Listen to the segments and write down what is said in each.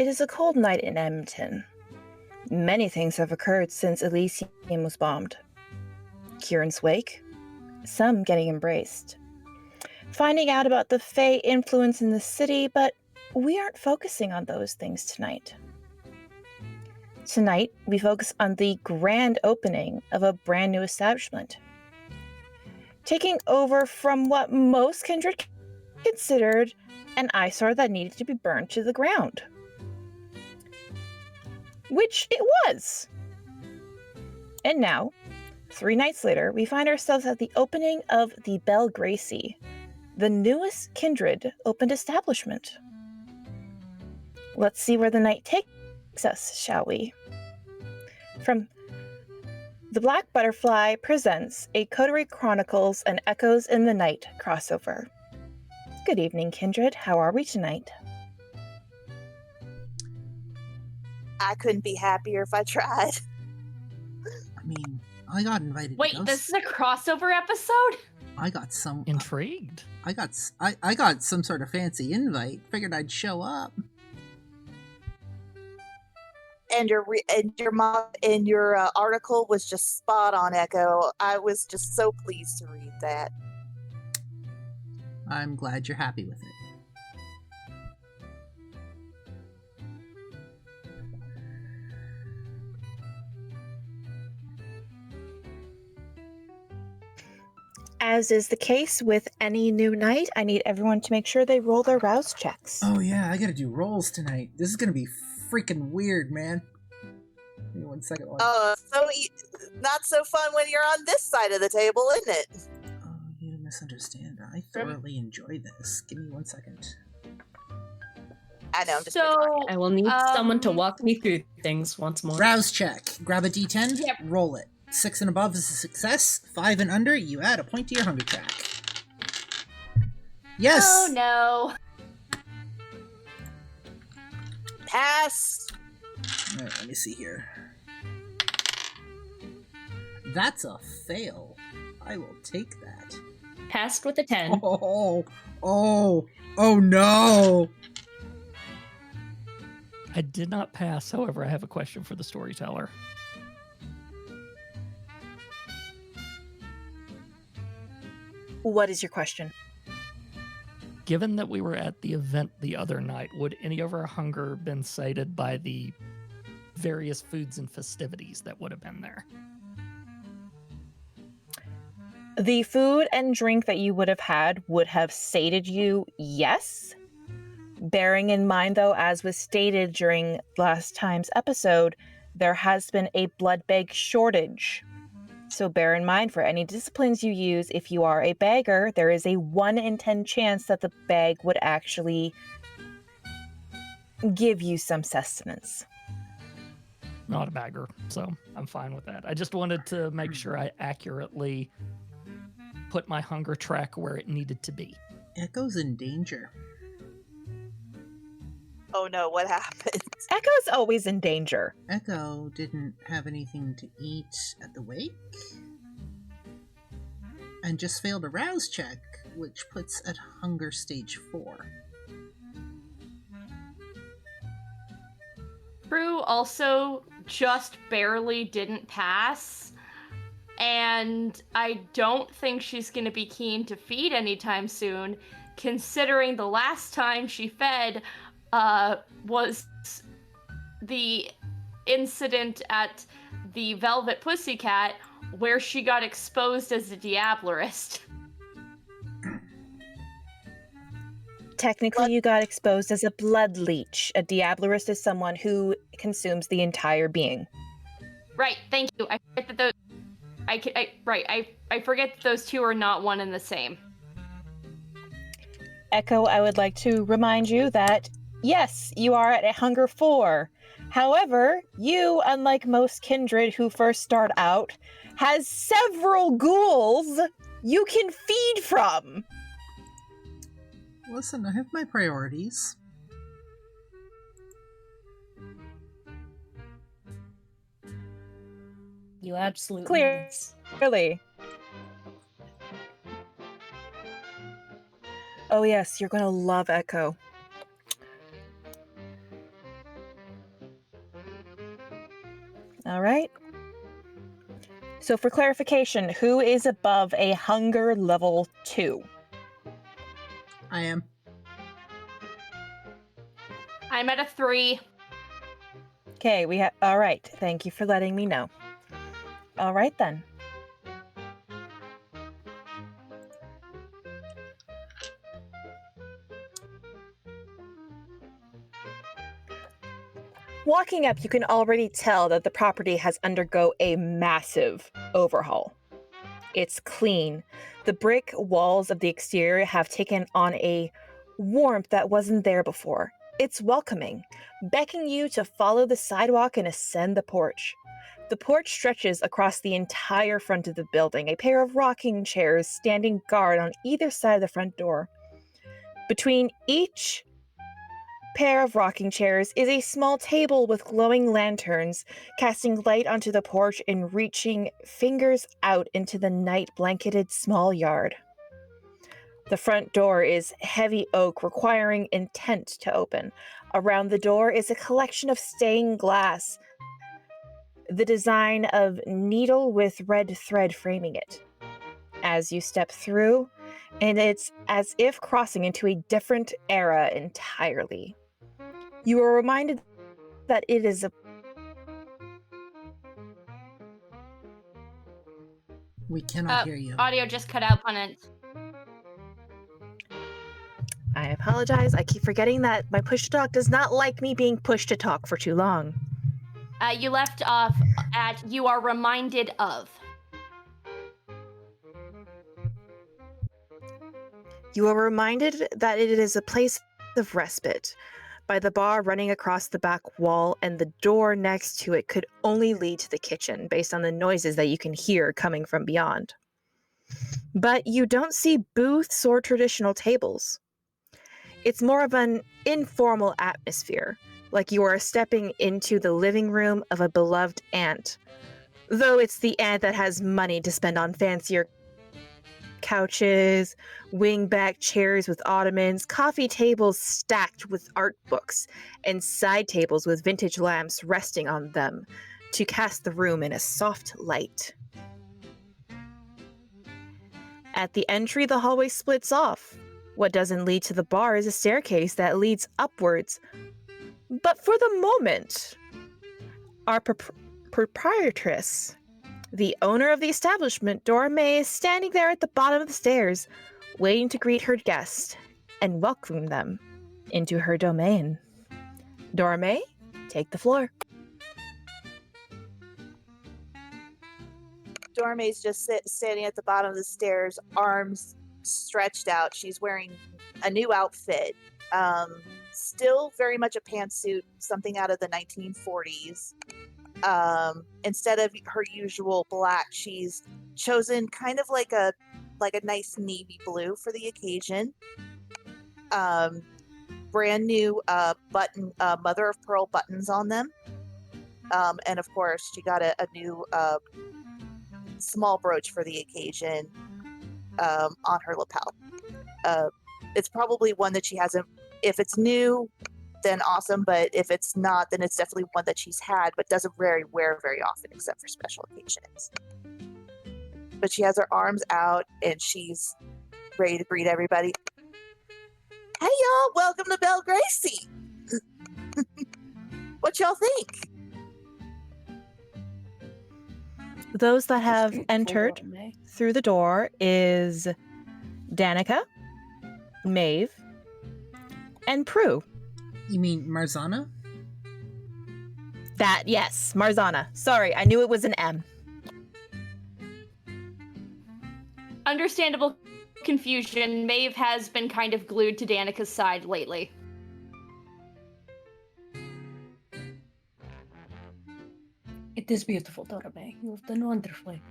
It is a cold night in Edmonton. Many things have occurred since Elysium was bombed. Kieran's wake, some getting embraced. Finding out about the Fae influence in the city, but we aren't focusing on those things tonight. Tonight, we focus on the grand opening of a brand new establishment. Taking over from what most Kindred considered an eyesore that needed to be burned to the ground. Which it was. And now, 3 nights later, we find ourselves at the opening of the Belle Gracie, the newest Kindred opened establishment. Let's see where the night takes us, shall we? From The Black Butterfly presents a Coterie Chronicles and Echoes in the Night crossover. Good evening, Kindred. How are we tonight? I couldn't be happier if I tried. I mean, I got invited. Wait, this is a crossover episode? I got some intrigued. I got some sort of fancy invite. Figured I'd show up. And your article was just spot on, Echo. I was just so pleased to read that. I'm glad you're happy with it. As is the case with any new night, I need everyone to make sure they roll their rouse checks. Oh yeah, I gotta do rolls tonight. This is gonna be freaking weird, man. Give me 1 second. Not so fun when you're on this side of the table, isn't it? Oh, you misunderstand. I thoroughly enjoy this. Give me 1 second. I know. I'm just I will need someone to walk me through things once more. Rouse check. Grab a d10. Yep. Roll it. 6 and above is a success. 5 and under, you add a point to your hunger track. Yes! Oh no. Pass. Alright, let me see here. That's a fail. I will take that. Passed with a 10. Oh no! I did not pass, however, I have a question for the storyteller. What is your question? Given that we were at the event the other night, would any of our hunger been sated by the various foods and festivities that would have been there? The food and drink that you would have sated you, yes. Bearing in mind, though, as was stated during last time's episode, there has been a blood bag shortage. So bear in mind, for any disciplines you use, if you are a bagger, there is a 1 in 10 chance that the bag would actually give you some sustenance. Not a bagger, so I'm fine with that. I just wanted to make sure I accurately put my hunger track where it needed to be. Echo's in danger. Oh no, what happened? Echo's always in danger. Echo didn't have anything to eat at the wake, and just failed a rouse check, which puts at hunger stage 4. Prue also just barely didn't pass, and I don't think she's going to be keen to feed anytime soon, considering the last time she fed was the incident at the Velvet Pussycat where she got exposed as a Diablerist. Technically, you got exposed as a blood leech. A Diablerist is someone who consumes the entire being. Right, thank you. I forget that I forget that those two are not one and the same. Echo, I would like to remind you that yes, you are at a hunger 4. However, you, unlike most Kindred who first start out, has several ghouls you can feed from. Listen, I have my priorities. You absolutely Clearly. Oh yes, you're gonna love Echo. All right. So for clarification, who is above a hunger level 2? I am. I'm at a 3. Okay, we have. All right. Thank you for letting me know. All right then. Walking up, you can already tell that the property has undergone a massive overhaul. It's clean. The brick walls of the exterior have taken on a warmth that wasn't there before. It's welcoming, beckoning you to follow the sidewalk and ascend the porch. The porch stretches across the entire front of the building, a pair of rocking chairs standing guard on either side of the front door. Between each pair of rocking chairs is a small table with glowing lanterns, casting light onto the porch and reaching fingers out into the night-blanketed small yard. The front door is heavy oak, requiring intent to open. Around the door is a collection of stained glass, the design of needle with red thread framing it. As you step through, and it's as if crossing into a different era entirely. You are reminded that it is a... We cannot hear you. Audio just cut out on it. I apologize. I keep forgetting that my push to talk does not like me being pushed to talk for too long. You left off at you are reminded of. You are reminded that it is a place of respite, by the bar running across the back wall, and the door next to it could only lead to the kitchen based on the noises that you can hear coming from beyond. But you don't see booths or traditional tables. It's more of an informal atmosphere, like you are stepping into the living room of a beloved aunt, though it's the aunt that has money to spend on fancier couches, wing-back chairs with ottomans, coffee tables stacked with art books, and side tables with vintage lamps resting on them to cast the room in a soft light. At the entry, the hallway splits off. What doesn't lead to the bar is a staircase that leads upwards. But for the moment, our proprietress, the owner of the establishment, Dora Mae, is standing there at the bottom of the stairs, waiting to greet her guests and welcome them into her domain. Dora Mae, take the floor. Dora Mae's just standing at the bottom of the stairs, arms stretched out. She's wearing a new outfit. Still very much a pantsuit, something out of the 1940s. Instead of her usual black, she's chosen kind of like a nice navy blue for the occasion. Brand new button, mother of pearl buttons on them. And of course, she got a new small brooch for the occasion on her lapel. It's probably one that she hasn't. If it's new, then awesome. But if it's not, then it's definitely one that she's had, but doesn't wear very often, except for special occasions. But she has her arms out and she's ready to greet everybody. Hey y'all, welcome to Belle Gracie. What y'all think? Those that have entered through the door is Danica, Maeve, and Prue. You mean Marzana? That, yes, Marzana. Sorry, I knew it was an M. Understandable confusion. Maeve has been kind of glued to Danica's side lately. It is beautiful, Dora Mae. You've done wonderfully.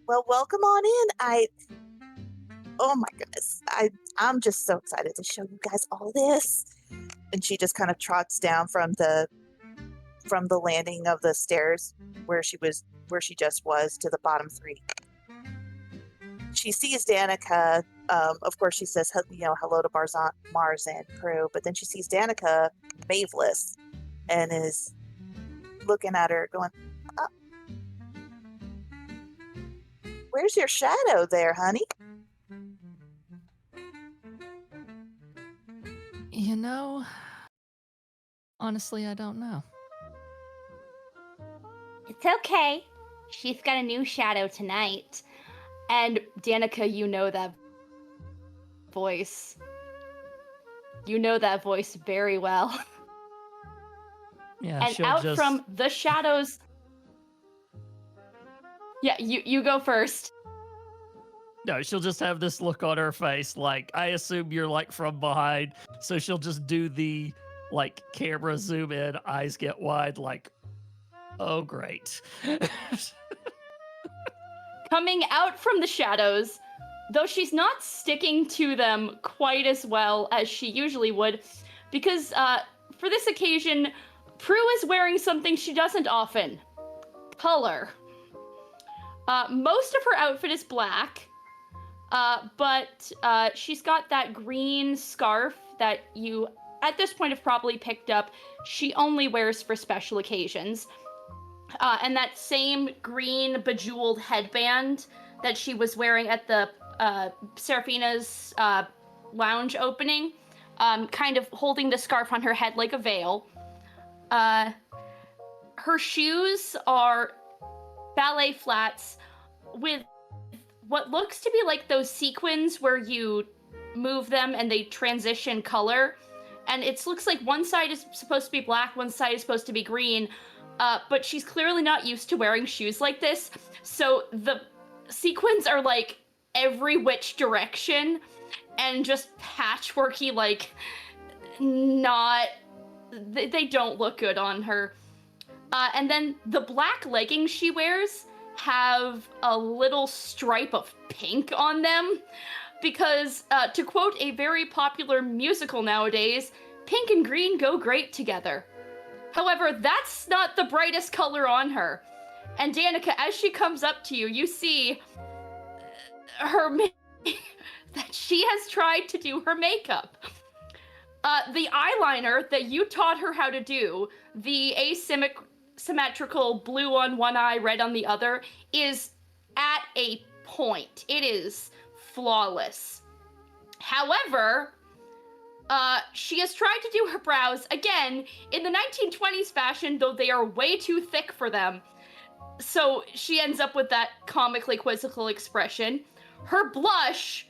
Well, welcome on in. Oh my goodness. I'm just so excited to show you guys all this. And she just kind of trots down from the landing of the stairs where she just was to the bottom three. She sees Danica Of course, she says, hello to Mars and Prue, but then she sees Danica Maeveless and is looking at her going, where's your shadow there, honey? You know, honestly, I don't know. It's okay. She's got a new shadow tonight. And Danica, you know that voice. You know that voice very well. Yeah, And she'll out just... from the shadows... Yeah, you go first. No, she'll just have this look on her face, like, I assume you're, like, from behind, so she'll just do the, like, camera zoom in, eyes get wide, like, oh, great. Coming out from the shadows, though she's not sticking to them quite as well as she usually would, because for this occasion, Prue is wearing something she doesn't often. Color. Most of her outfit is black, but she's got that green scarf that you, at this point, have probably picked up. She only wears for special occasions. And that same green bejeweled headband that she was wearing at the Serafina's lounge opening, kind of holding the scarf on her head like a veil. Her shoes are ballet flats with what looks to be like those sequins where you move them and they transition color. And it looks like one side is supposed to be black, one side is supposed to be green. But she's clearly not used to wearing shoes like this. So the sequins are like every which direction and just patchworky, like they don't look good on her. And then the black leggings she wears have a little stripe of pink on them because, to quote a very popular musical nowadays, pink and green go great together. However, that's not the brightest color on her. And Danica, as she comes up to you, you see that she has tried to do her makeup. The eyeliner that you taught her how to do, the asymmetrical blue on one eye, red on the other, is at a point. It is flawless. However, she has tried to do her brows, again, in the 1920s fashion, though they are way too thick for them. So she ends up with that comically quizzical expression. Her blush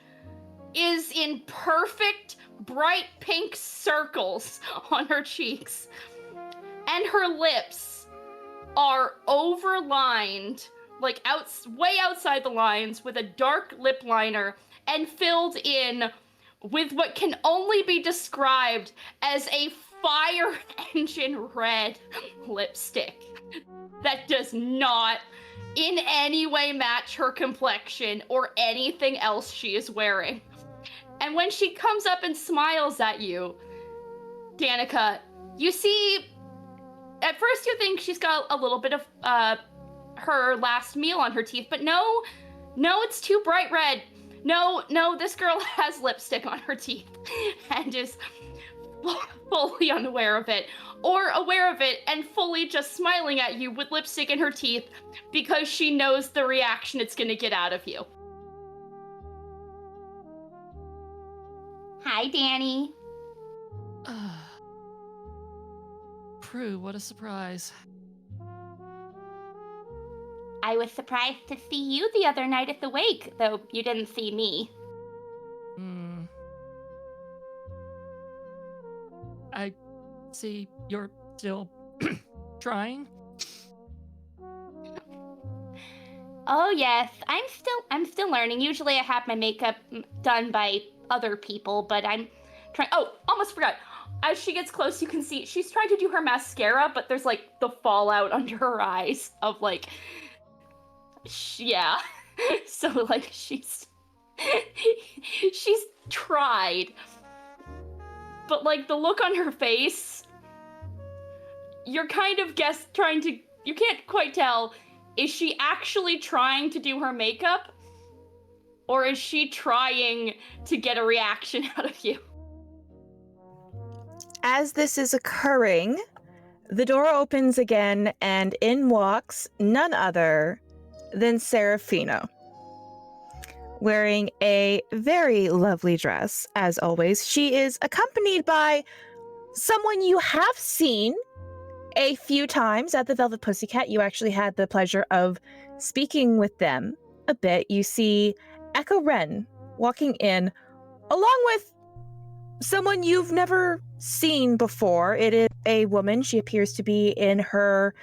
is in perfect, bright pink circles on her cheeks. And her lips are overlined, like way outside the lines, with a dark lip liner and filled in with what can only be described as a fire engine red lipstick that does not in any way match her complexion or anything else she is wearing. And when she comes up and smiles at you, Danica, you see, at first you think she's got a little bit of her last meal on her teeth, but no, it's too bright red. No, this girl has lipstick on her teeth and is fully unaware of it, or aware of it and fully just smiling at you with lipstick in her teeth because she knows the reaction it's gonna get out of you. Hi, Danny. Prue, what a surprise. I was surprised to see you the other night at the wake, though you didn't see me. I see you're still trying. Oh yes, I'm still learning. Usually I have my makeup done by other people, but I'm trying. Oh, almost forgot. As she gets close, you can see she's trying to do her mascara, but there's like the fallout under her eyes of like, yeah. So like she's tried, but like the look on her face, you're kind of you can't quite tell. Is she actually trying to do her makeup? Or is she trying to get a reaction out of you? As this is occurring, the door opens again, and in walks none other than Serafina, wearing a very lovely dress, as always. She is accompanied by someone you have seen a few times at the Velvet Pussycat. You actually had the pleasure of speaking with them a bit. You see Echo Wren walking in, along with someone you've never seen before. It is a woman. She appears to be in her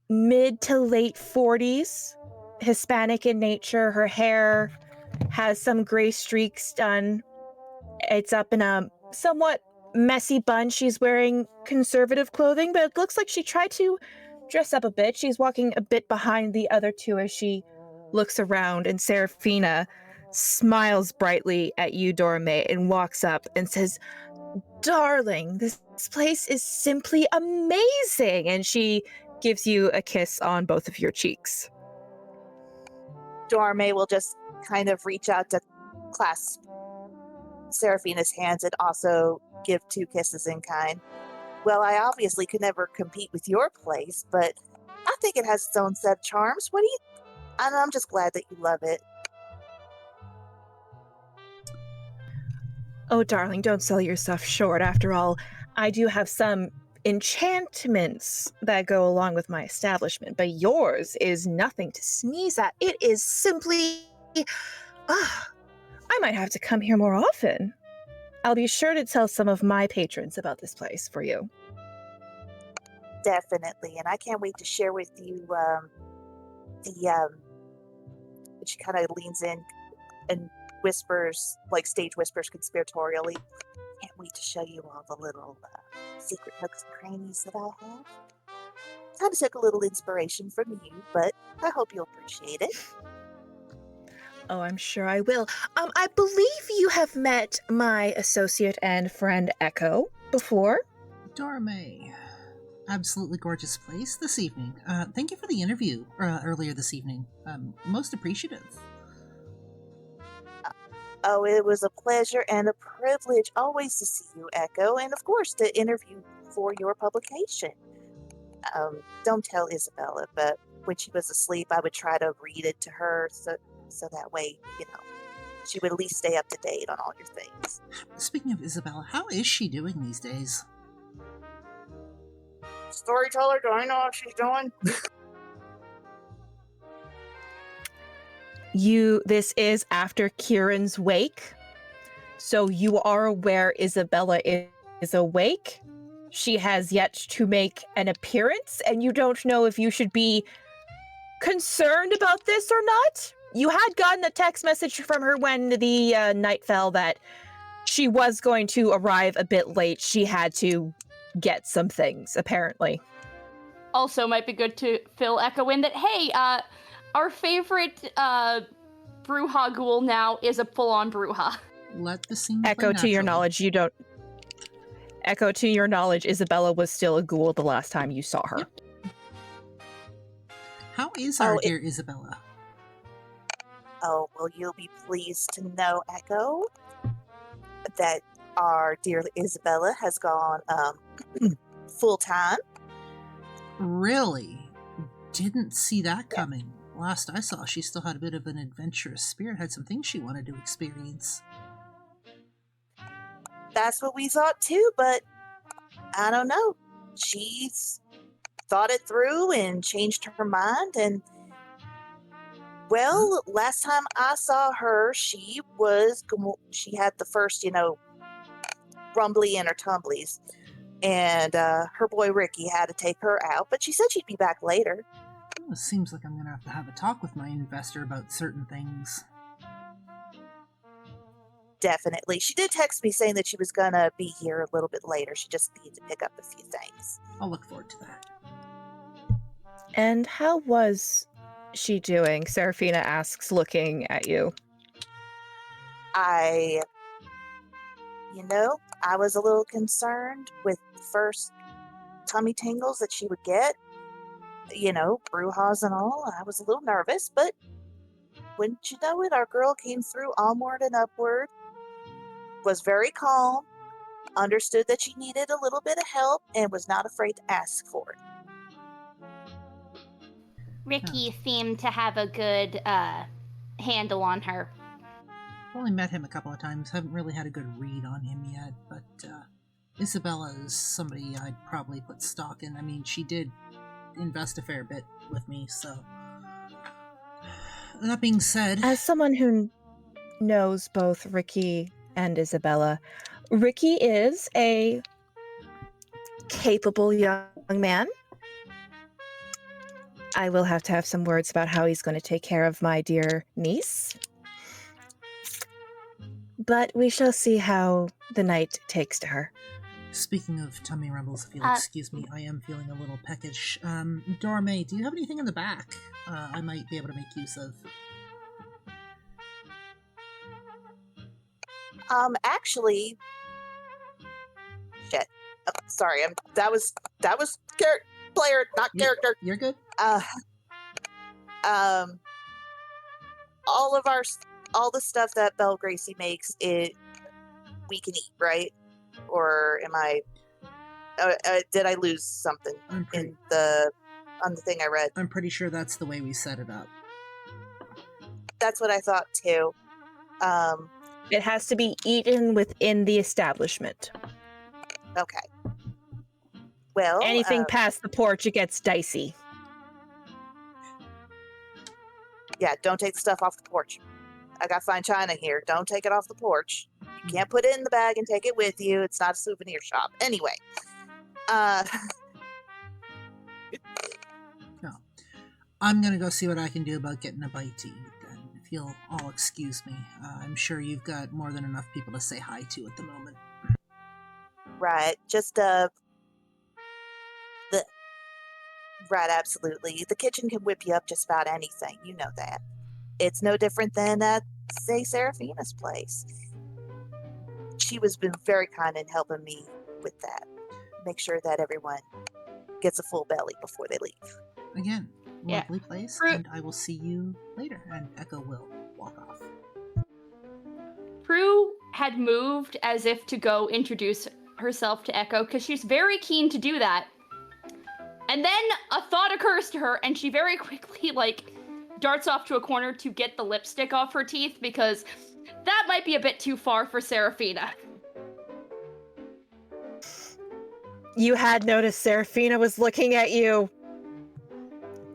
mid to late 40s, Hispanic in nature. Her hair has some gray streaks done. It's up in a somewhat messy bun. She's wearing conservative clothing, but it looks like she tried to dress up a bit. She's walking a bit behind the other two as she looks around, and Serafina smiles brightly at you, Dora Mae, and walks up and says, "Darling, this place is simply amazing." And she gives you a kiss on both of your cheeks. Dora Mae will just kind of reach out to clasp Serafina's hands and also give 2 kisses in kind. Well, I obviously could never compete with your place, but I think it has its own set of charms. What do you... I'm just glad that you love it. Oh, darling, don't sell yourself short. After all, I do have some enchantments that go along with my establishment, but yours is nothing to sneeze at. It is simply... I might have to come here more often. I'll be sure to tell some of my patrons about this place for you. Definitely, and I can't wait to share with you she kind of leans in and whispers, like stage whispers conspiratorially. Can't wait to show you all the little secret nooks and crannies that I have. Kind of took a little inspiration from you, but I hope you'll appreciate it. Oh, I'm sure I will. I believe you have met my associate and friend Echo before. Dora Mae. Absolutely gorgeous place this evening. Thank you for the interview earlier this evening. Most appreciative. Oh, it was a pleasure and a privilege always to see you, Echo, and of course to interview for your publication. Don't tell Isabella, but when she was asleep, I would try to read it to her so that way, she would at least stay up to date on all your things. Speaking of Isabella, how is she doing these days? Storyteller, do I know how she's doing? This is after Kieran's wake, so you are aware Isabella is awake. She has yet to make an appearance, and you don't know if you should be concerned about this or not. You had gotten a text message from her when the night fell that she was going to arrive a bit late. She had to get some things, apparently. Also, might be good to fill Echo in that, hey, our favorite Bruja ghoul now is a full-on Bruja. Let the scene Echo, play to your naturally. knowledge, you don't... Echo, to your knowledge, Isabella was still a ghoul the last time you saw her. Yep. How is our dear Isabella? Oh, well, you'll be pleased to know, Echo, that our dear Isabella has gone full-time. Really? Didn't see that coming. Last I saw, she still had a bit of an adventurous spirit, had some things she wanted to experience. That's what we thought too, but I don't know. She's thought it through and changed her mind, and well, last time I saw her, she had the first, rumbly in her tumblies, and her boy Ricky had to take her out, but she said she'd be back later. Well, it seems like I'm going to have a talk with my investor about certain things. Definitely. She did text me saying that she was going to be here a little bit later. She just needed to pick up a few things. I'll look forward to that. And how was she doing? Serafina asks, looking at you. I was a little concerned with the first tummy tingles that she would get. Brujas and all. I was a little nervous, but wouldn't you know it, our girl came through onward and upward, was very calm, understood that she needed a little bit of help, and was not afraid to ask for it. Ricky seemed to have a good handle on her. I've only met him a couple of times. Haven't really had a good read on him yet, but Isabella is somebody I'd probably put stock in. I mean, she did invest a fair bit with me, so... That being said... As someone who knows both Ricky and Isabella, Ricky is a capable young man. I will have to have some words about how he's going to take care of my dear niece. But we shall see how the night takes to her. Speaking of tummy rumbles, if you'll excuse me, I am feeling a little peckish. Dora Mae, do you have anything in the back I might be able to make use of? Actually, shit. Oh, sorry, that was player, not character. You're good. All the stuff that Belle Gracie makes, we can eat, right? Or am I? Did I lose something on the thing I read? I'm pretty sure that's the way we set it up. That's what I thought too. It has to be eaten within the establishment. Okay. Well, anything past the porch, it gets dicey. Yeah, don't take the stuff off the porch. I got fine china here. Don't take it off the porch. You can't put it in the bag and take it with you. It's not a souvenir shop. Anyway. No. I'm gonna go see what I can do about getting a bite to eat then. If you'll all excuse me. I'm sure you've got more than enough people to say hi to at the moment. Right. Just, Right, absolutely. The kitchen can whip you up just about anything. You know that. It's no different than at, say, Serafina's place. She was been very kind in helping me with that. Make sure that everyone gets a full belly before they leave. Again, lovely place, and I will see you later. And Echo will walk off. Prue had moved as if to go introduce herself to Echo because she's very keen to do that. And then a thought occurs to her, and she very quickly, darts off to a corner to get the lipstick off her teeth, because that might be a bit too far for Serafina. You had noticed Serafina was looking at you.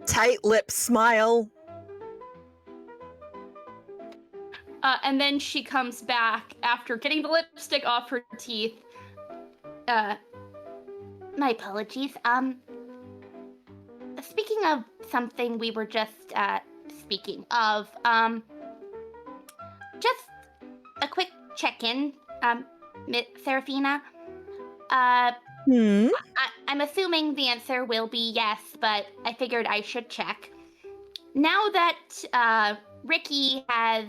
Tight lip smile. And then she comes back after getting the lipstick off her teeth. My apologies. Speaking of something we were just, speaking of, just a quick check-in, Serafina. I'm assuming the answer will be yes, but I figured I should check. Now that, Ricky has,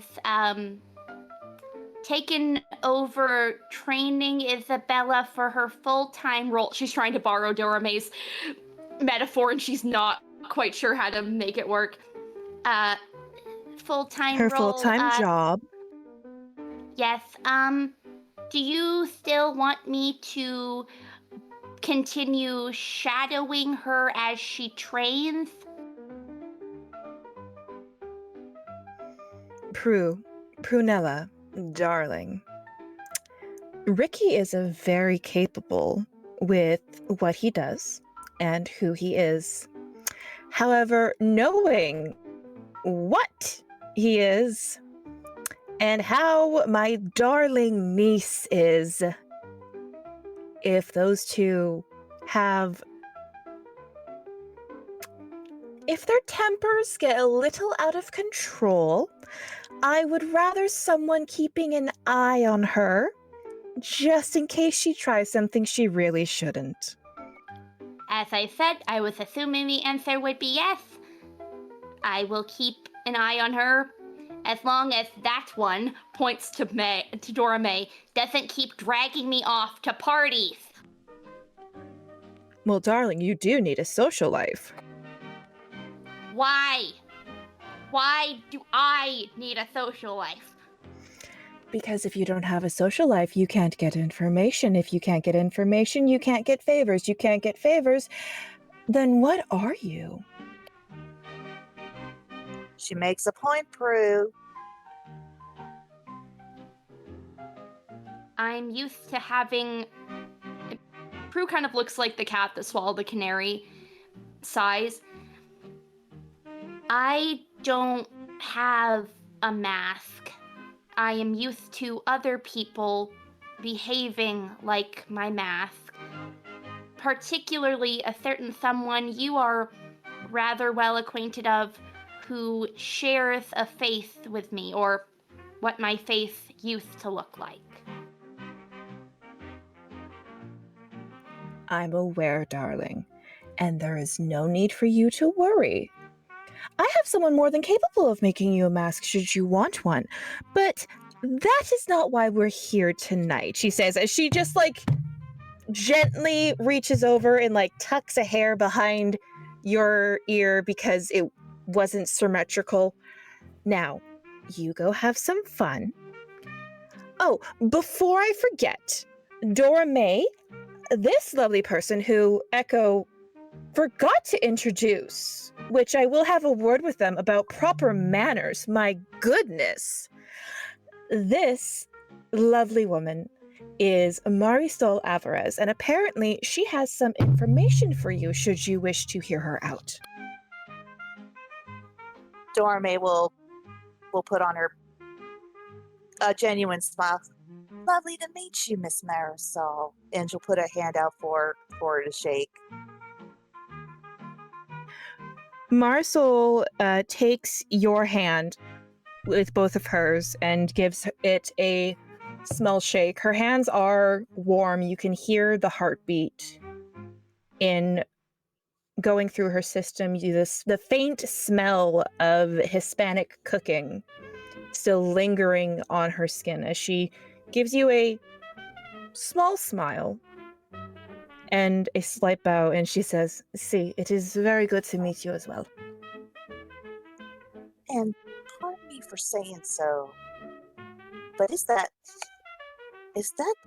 taken over training Isabella for her full-time role. She's trying to borrow Dora Mae's metaphor, and she's not quite sure how to make it work. Full-time Her role. full-time job. Yes. Do you still want me to continue shadowing her as she trains? Prunella, darling. Ricky is a very capable with what he does and who he is. However, knowing what he is and how my darling niece is, if those two if their tempers get a little out of control, I would rather someone keeping an eye on her, just in case she tries something she really shouldn't. As I said, I was assuming the answer would be yes. I will keep an eye on her, as long as that one, points to Dora Mae, doesn't keep dragging me off to parties. Well, darling, you do need a social life. Why? Why do I need a social life? Because if you don't have a social life, you can't get information. If you can't get information, you can't get favors. You can't get favors, then what are you? She makes a point, Prue. I'm used to having... Prue kind of looks like the cat that swallowed the canary size. I don't have a mask. I am used to other people behaving like my mask. Particularly a certain someone you are rather well acquainted of who shares a faith with me, or what my faith used to look like. I'm aware, darling, and there is no need for you to worry. I have someone more than capable of making you a mask should you want one, but that is not why we're here tonight, she says, as she just, gently reaches over and, tucks a hair behind your ear because it wasn't symmetrical. Now, you go have some fun. Oh, before I forget, Dora Mae, this lovely person who Echo forgot to introduce, which I will have a word with them about proper manners. My goodness. This lovely woman is Marisol Alvarez, and apparently she has some information for you should you wish to hear her out. Dora Mae will put on her a genuine smile. Lovely to meet you, Miss Marisol. And she'll put a hand out for her to shake. Marisol takes your hand with both of hers and gives it a small shake. Her hands are warm. You can hear the heartbeat in going through her system. The faint smell of Hispanic cooking still lingering on her skin as she gives you a small smile and a slight bow, and she says, "See, it is very good to meet you as well." And pardon me for saying so, but is that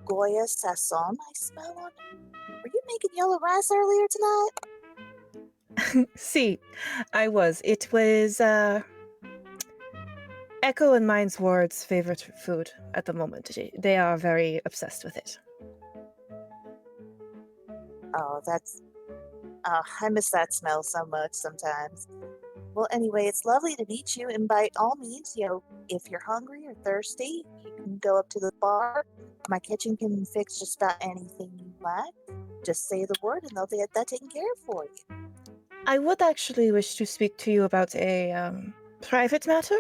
Goya Sasson I smell on? Were you making yellow rice earlier tonight? See, I was. It was Echo and Mine's Ward's favorite food at the moment. They are very obsessed with it. Oh, I miss that smell so much sometimes. Well, anyway, it's lovely to meet you, and by all means, if you're hungry or thirsty, you can go up to the bar. My kitchen can fix just about anything you like. Just say the word, and they'll get that taken care of for you. I would actually wish to speak to you about a private matter.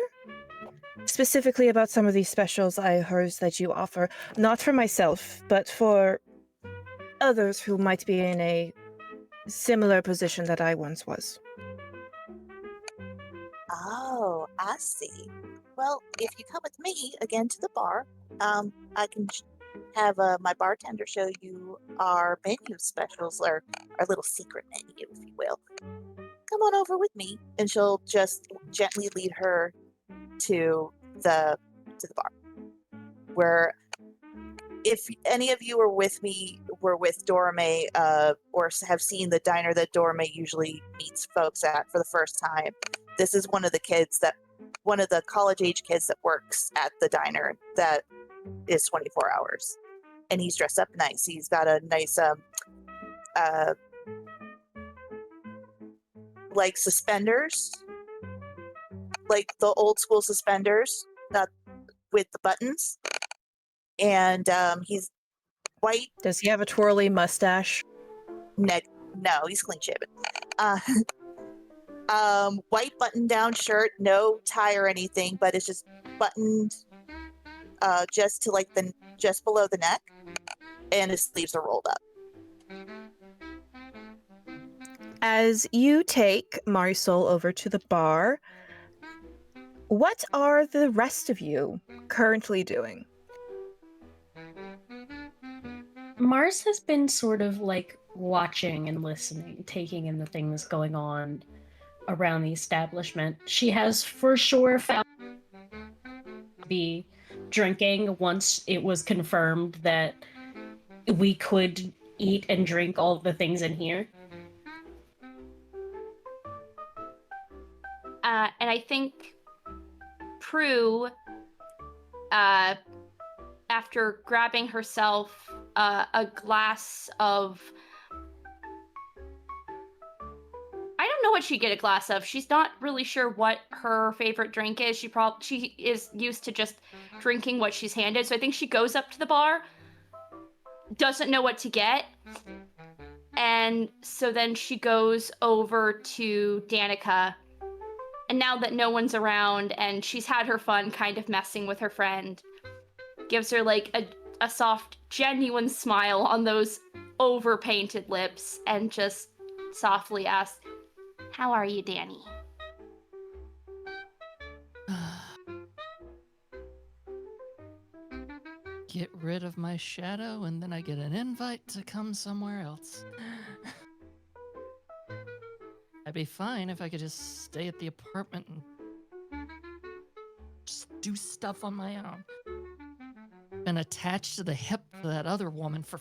Specifically about some of these specials I heard that you offer. Not for myself, but for others who might be in a similar position that I once was. Oh, I see. Well, if you come with me again to the bar, I can have my bartender show you our menu specials, or our little secret menu, if you will. Come on over with me, and she'll just gently lead her to the bar. Where, if any of you were with Dora Mae, or have seen the diner that Dora Mae usually meets folks at for the first time, this is one of the college-age kids that works at the diner that is 24 hours. And he's dressed up nice. He's got a nice, suspenders. Like the old school suspenders, not with the buttons. And he's white. Does he have a twirly mustache? No, he's clean shaven. White button-down shirt, no tie or anything, but it's just buttoned just to just below the neck, and his sleeves are rolled up. As you take Marisol over to the bar, what are the rest of you currently doing? Mars has been sort of watching and listening, taking in the things going on. around the establishment. She has for sure found be drinking once it was confirmed that we could eat and drink all the things in here. And I think Prue, after grabbing herself a glass of... I don't know what she'd get a glass of. She's not really sure what her favorite drink is. She is used to just drinking what she's handed. So I think she goes up to the bar, doesn't know what to get. And so then she goes over to Danica. And now that no one's around and she's had her fun kind of messing with her friend, gives her like a soft, genuine smile on those over-painted lips and just softly asks, "How are you, Danny?" Get rid of my shadow and then I get an invite to come somewhere else. I'd be fine if I could just stay at the apartment and just do stuff on my own. Been attached to the hip of that other woman for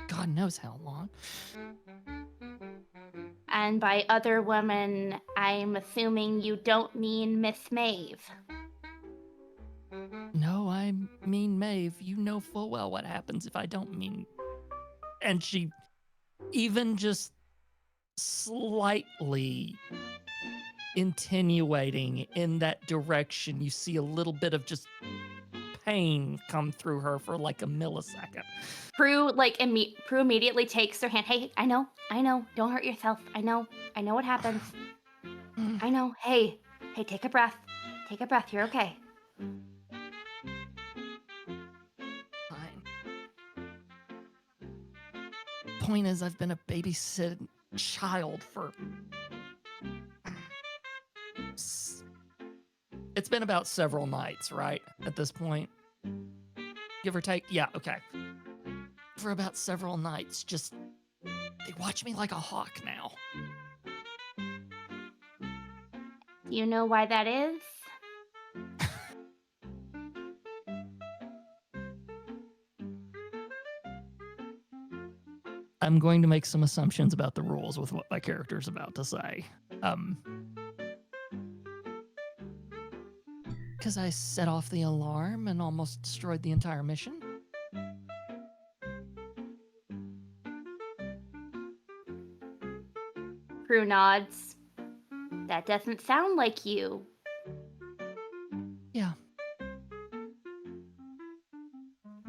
God knows how long. And by other woman, I'm assuming you don't mean Miss Maeve. No, I mean Maeve. You know full well what happens if I don't mean... And she even just slightly insinuating in that direction, you see a little bit of just pain come through her for like a millisecond. Prue immediately takes her hand. "Hey, I know, don't hurt yourself. I know what happens. I know. Hey, take a breath. You're okay." Fine. Point is, I've been a babysitting child for... It's been about several nights, right? At this point. Give or take? Yeah, okay. For about several nights, just... They watch me like a hawk now. Do you know why that is? I'm going to make some assumptions about the rules with what my character's about to say. Because I set off the alarm and almost destroyed the entire mission. Prue nods. That doesn't sound like you. Yeah.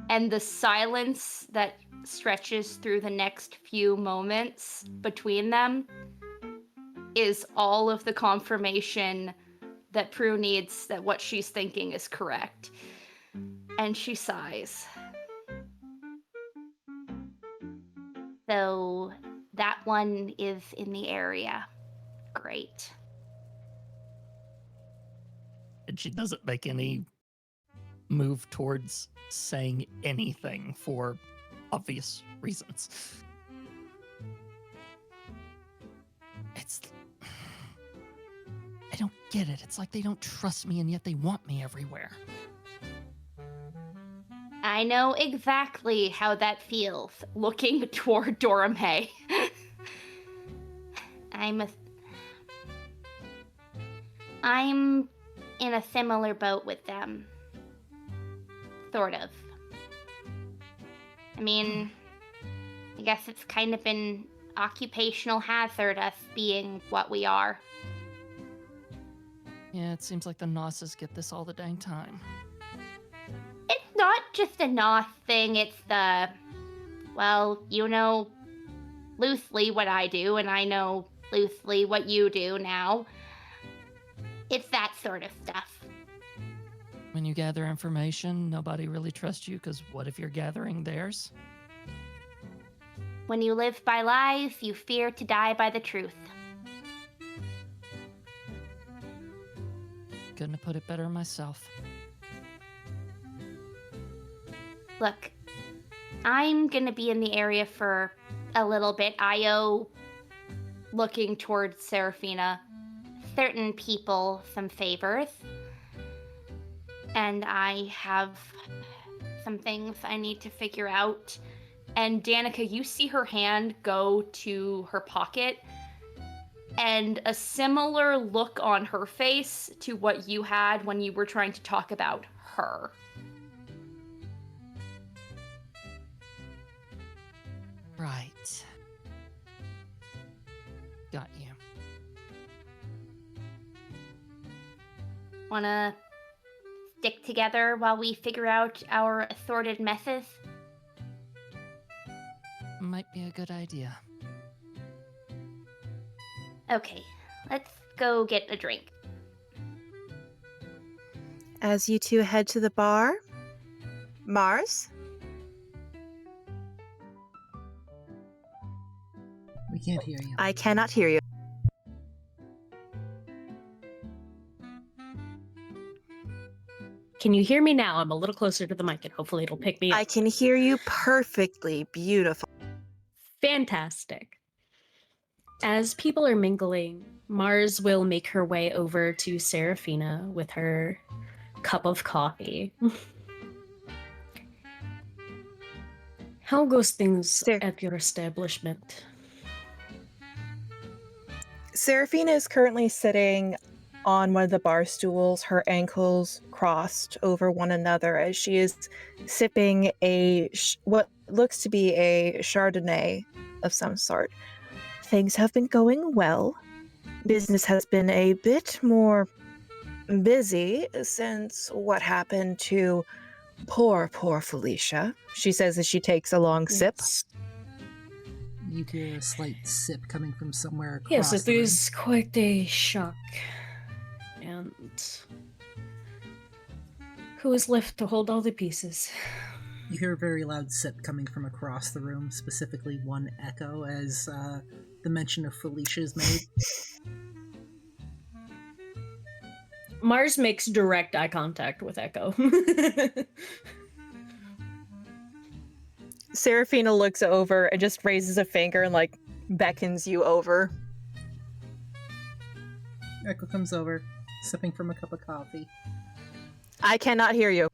And the silence that stretches through the next few moments between them is all of the confirmation that Prue needs that what she's thinking is correct. And she sighs. So that one is in the area. Great. And she doesn't make any move towards saying anything for obvious reasons. I don't get it. It's like they don't trust me and yet they want me everywhere. I know exactly how that feels, looking toward Dora Mae. I'm in a similar boat with them. Sort of. I mean, I guess it's kind of an occupational hazard, us being what we are. Yeah, it seems like the Nosses get this all the dang time. It's not just a Nos thing, it's the... Well, you know loosely what I do, and I know loosely what you do now. It's that sort of stuff. When you gather information, nobody really trusts you, because what if you're gathering theirs? When you live by lies, you fear to die by the truth. Couldn't have put it better myself. Look, I'm gonna be in the area for a little bit. I owe looking towards Serafina. Certain people some favors. And I have some things I need to figure out. And Danica, you see her hand go to her pocket, and a similar look on her face to what you had when you were trying to talk about her. Right. Got you. Wanna stick together while we figure out our assorted messes? Might be a good idea. Okay, let's go get a drink. As you two head to the bar, Mars? We can't hear you. I cannot hear you. Can you hear me now? I'm a little closer to the mic and hopefully it'll pick me up. I can hear you perfectly. Beautiful. Fantastic. As people are mingling, Mars will make her way over to Serafina with her cup of coffee. How goes things at your establishment? Serafina is currently sitting on one of the bar stools, her ankles crossed over one another as she is sipping what looks to be a Chardonnay of some sort. Things have been going well. Business has been a bit more busy since what happened to poor Felicia, she says as she takes a long sip. You hear a slight sip coming from somewhere across Yes, it the room. is quite a shock. And who is left to hold all the pieces? You hear a very loud sip coming from across the room, specifically one echo, as the mention of Felicia is made. Mars makes direct eye contact with Echo. Serafina looks over and just raises a finger and beckons you over. Echo comes over, sipping from a cup of coffee. I cannot hear you.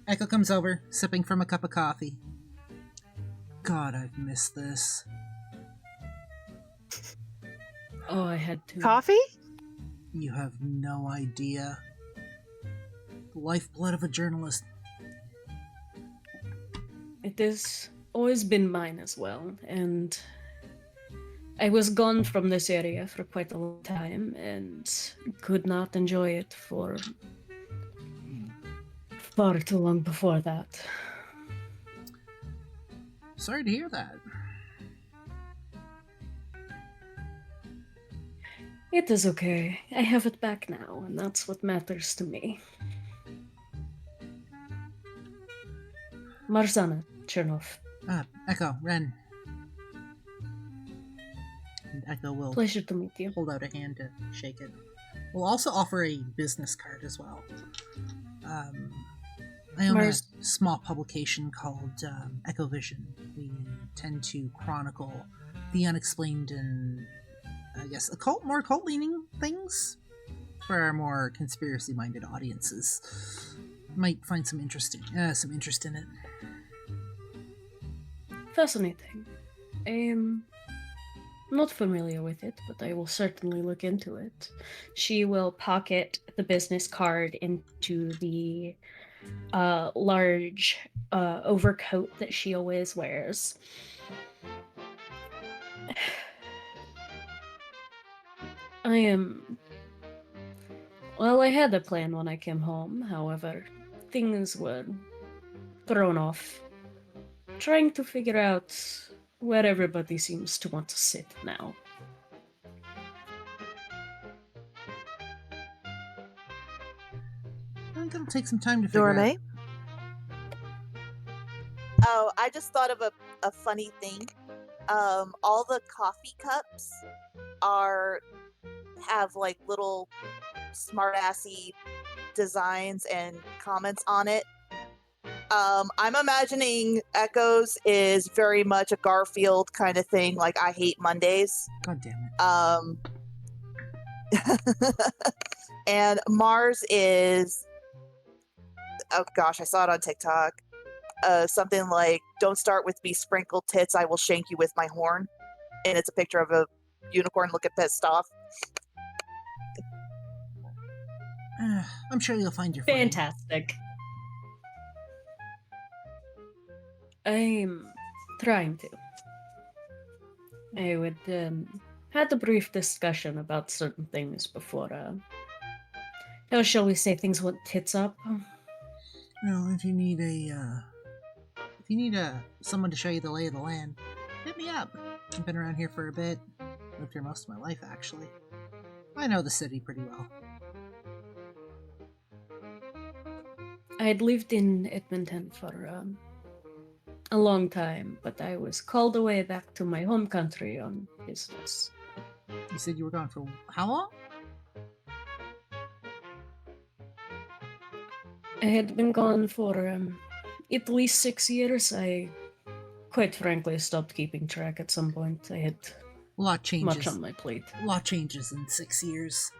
Echo comes over, sipping from a cup of coffee. God, I've missed this. Oh, I had to. Coffee? You have no idea. The lifeblood of a journalist. It has always been mine as well, and I was gone from this area for quite a long time and could not enjoy it for far too long before that. Sorry to hear that. It is okay. I have it back now, and that's what matters to me. Marzana, Chernov. Echo, Ren. And Echo will Pleasure to meet you. hold out a hand to shake it. We'll also offer a business card as well. I own a small publication called Echo Vision. We tend to chronicle the unexplained and, I guess, more occult-leaning things for our more conspiracy-minded audiences. Might find some interest in it. Fascinating. I'm not familiar with it, but I will certainly look into it. She will pocket the business card into the large overcoat that she always wears. I had a plan when I came home, however, things were thrown off. Trying to figure out where everybody seems to want to sit now. I think it'll take some time to figure Dora out. Mae? Oh, I just thought of a funny thing. All the coffee cups have little smartassy designs and comments on it. I'm imagining Echoes is very much a Garfield kind of thing, like I hate Mondays. God damn it. And Mars is, oh gosh, I saw it on TikTok. Something like, don't start with me sprinkled tits, I will shank you with my horn. And it's a picture of a unicorn looking pissed off. I'm sure you'll find your footing. Fantastic. I'm trying to. I would had a brief discussion about certain things before. How shall we say things went tits up? Well, if you need someone to show you the lay of the land, hit me up. I've been around here for a bit. Lived here most of my life, actually. I know the city pretty well. I had lived in Edmonton for a long time, but I was called away back to my home country on business. You said you were gone for how long? I had been gone for at least 6 years. I, quite frankly, stopped keeping track at some point. I had A lot changes. much on my plate. A lot changes in 6 years.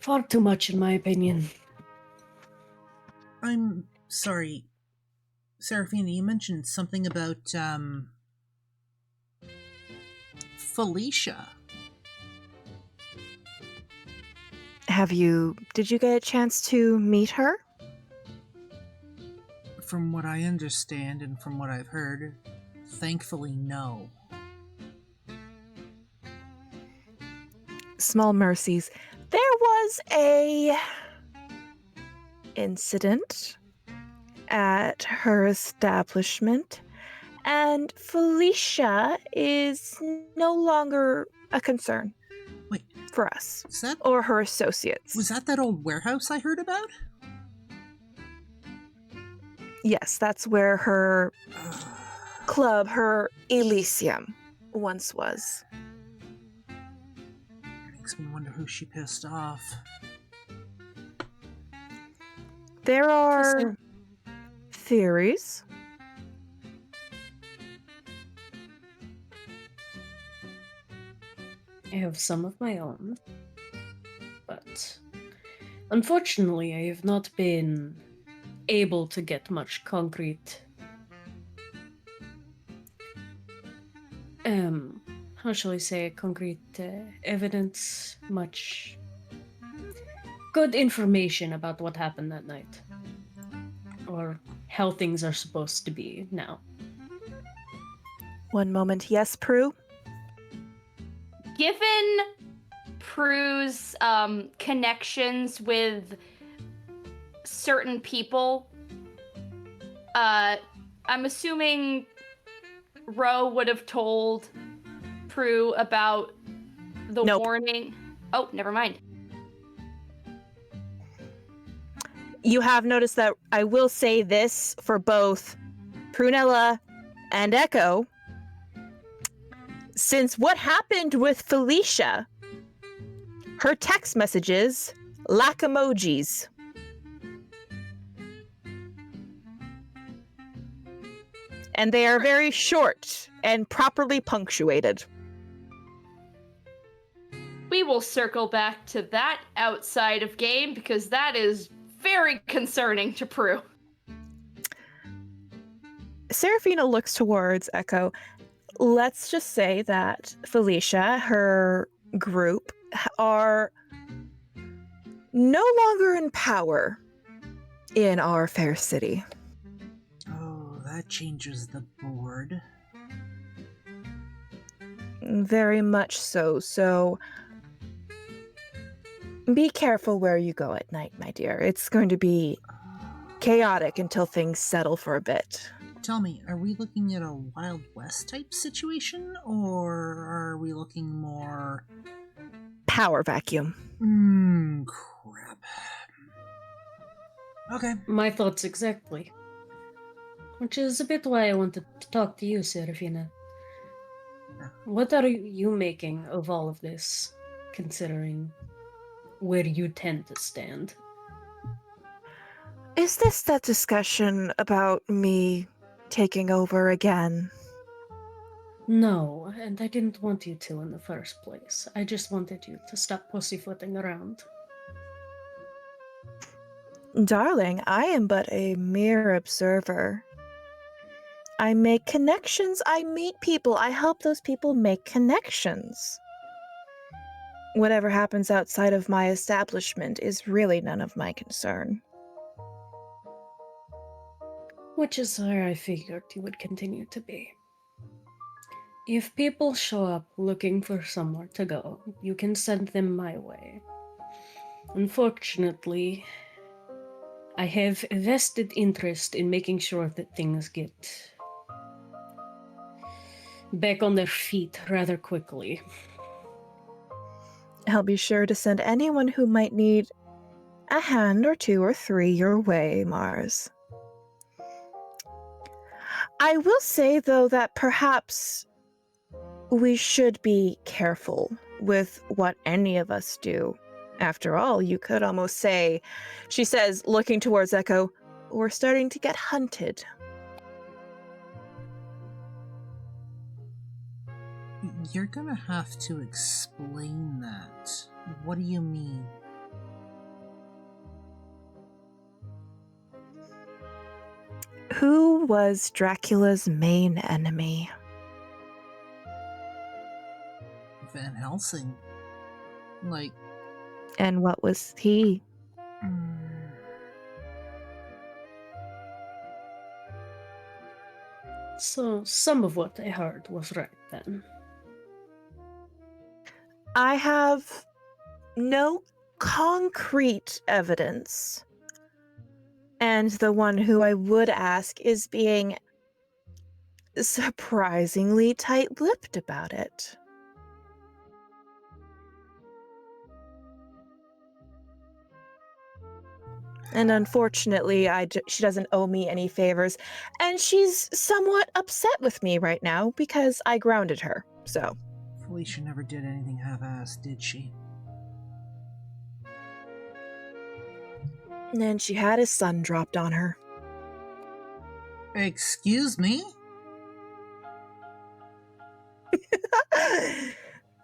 Far too much, in my opinion. I'm sorry, Serafina, you mentioned something about, Felicia. Did you get a chance to meet her? From what I understand and from what I've heard, thankfully, no. Small mercies. There was a incident at her establishment, and Felicia is no longer a concern. Wait, for us was that or her associates. was that old warehouse I heard about? Yes, that's where her club, her Elysium, once was. Makes me wonder who she pissed off. There are theories. I have some of my own, but unfortunately, I have not been able to get much concrete. How shall I say, concrete evidence, much good information about what happened that night, or how things are supposed to be now. One moment, yes, Prue? Given Prue's connections with certain people, I'm assuming Ro would have told Prue about the warning. Oh, never mind. You have noticed that I will say this for both Prunella and Echo. Since what happened with Felicia, her text messages lack emojis. And they are very short and properly punctuated. We will circle back to that outside of game because that is very concerning to Prue. Serafina looks towards Echo. Let's just say that Felicia, her group, are no longer in power in our fair city. Oh, that changes the board. Very much so. So be careful where you go at night, my dear. It's going to be chaotic until things settle for a bit. Tell me, are we looking at a Wild West type situation, or are we looking more... Power vacuum. Crap. Okay. My thoughts exactly. Which is a bit why I wanted to talk to you, Serafina. What are you making of all of this, considering where you tend to stand? Is this that discussion about me taking over again? No, and I didn't want you to in the first place. I just wanted you to stop pussyfooting around. Darling, I am but a mere observer. I make connections, I meet people, I help those people make connections. Whatever happens outside of my establishment is really none of my concern. Which is where I figured you would continue to be. If people show up looking for somewhere to go, you can send them my way. Unfortunately, I have a vested interest in making sure that things get back on their feet rather quickly. I'll be sure to send anyone who might need a hand or two or three your way, Mars. I will say, though, that perhaps we should be careful with what any of us do. After all, you could almost say, she says, looking towards Echo, we're starting to get hunted. You're gonna have to explain that. What do you mean? Who was Dracula's main enemy? Van Helsing. Like, And what was he? So, some of what I heard was right then. I have no concrete evidence. And the one who I would ask is being surprisingly tight-lipped about it. And unfortunately, she doesn't owe me any favors. And she's somewhat upset with me right now because I grounded her, so. Felicia never did anything half-assed, did she? And then she had his son dropped on her. Excuse me?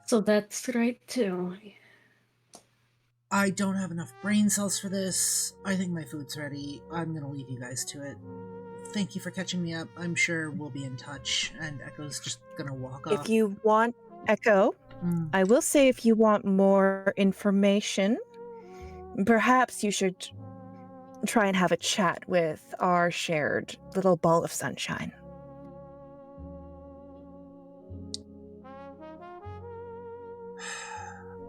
So that's right too. I don't have enough brain cells for this. I think my food's ready. I'm gonna leave you guys to it. Thank you for catching me up. I'm sure we'll be in touch. And Echo's just gonna walk off. If you want, Echo, I will say if you want more information, perhaps you should try and have a chat with our shared little ball of sunshine.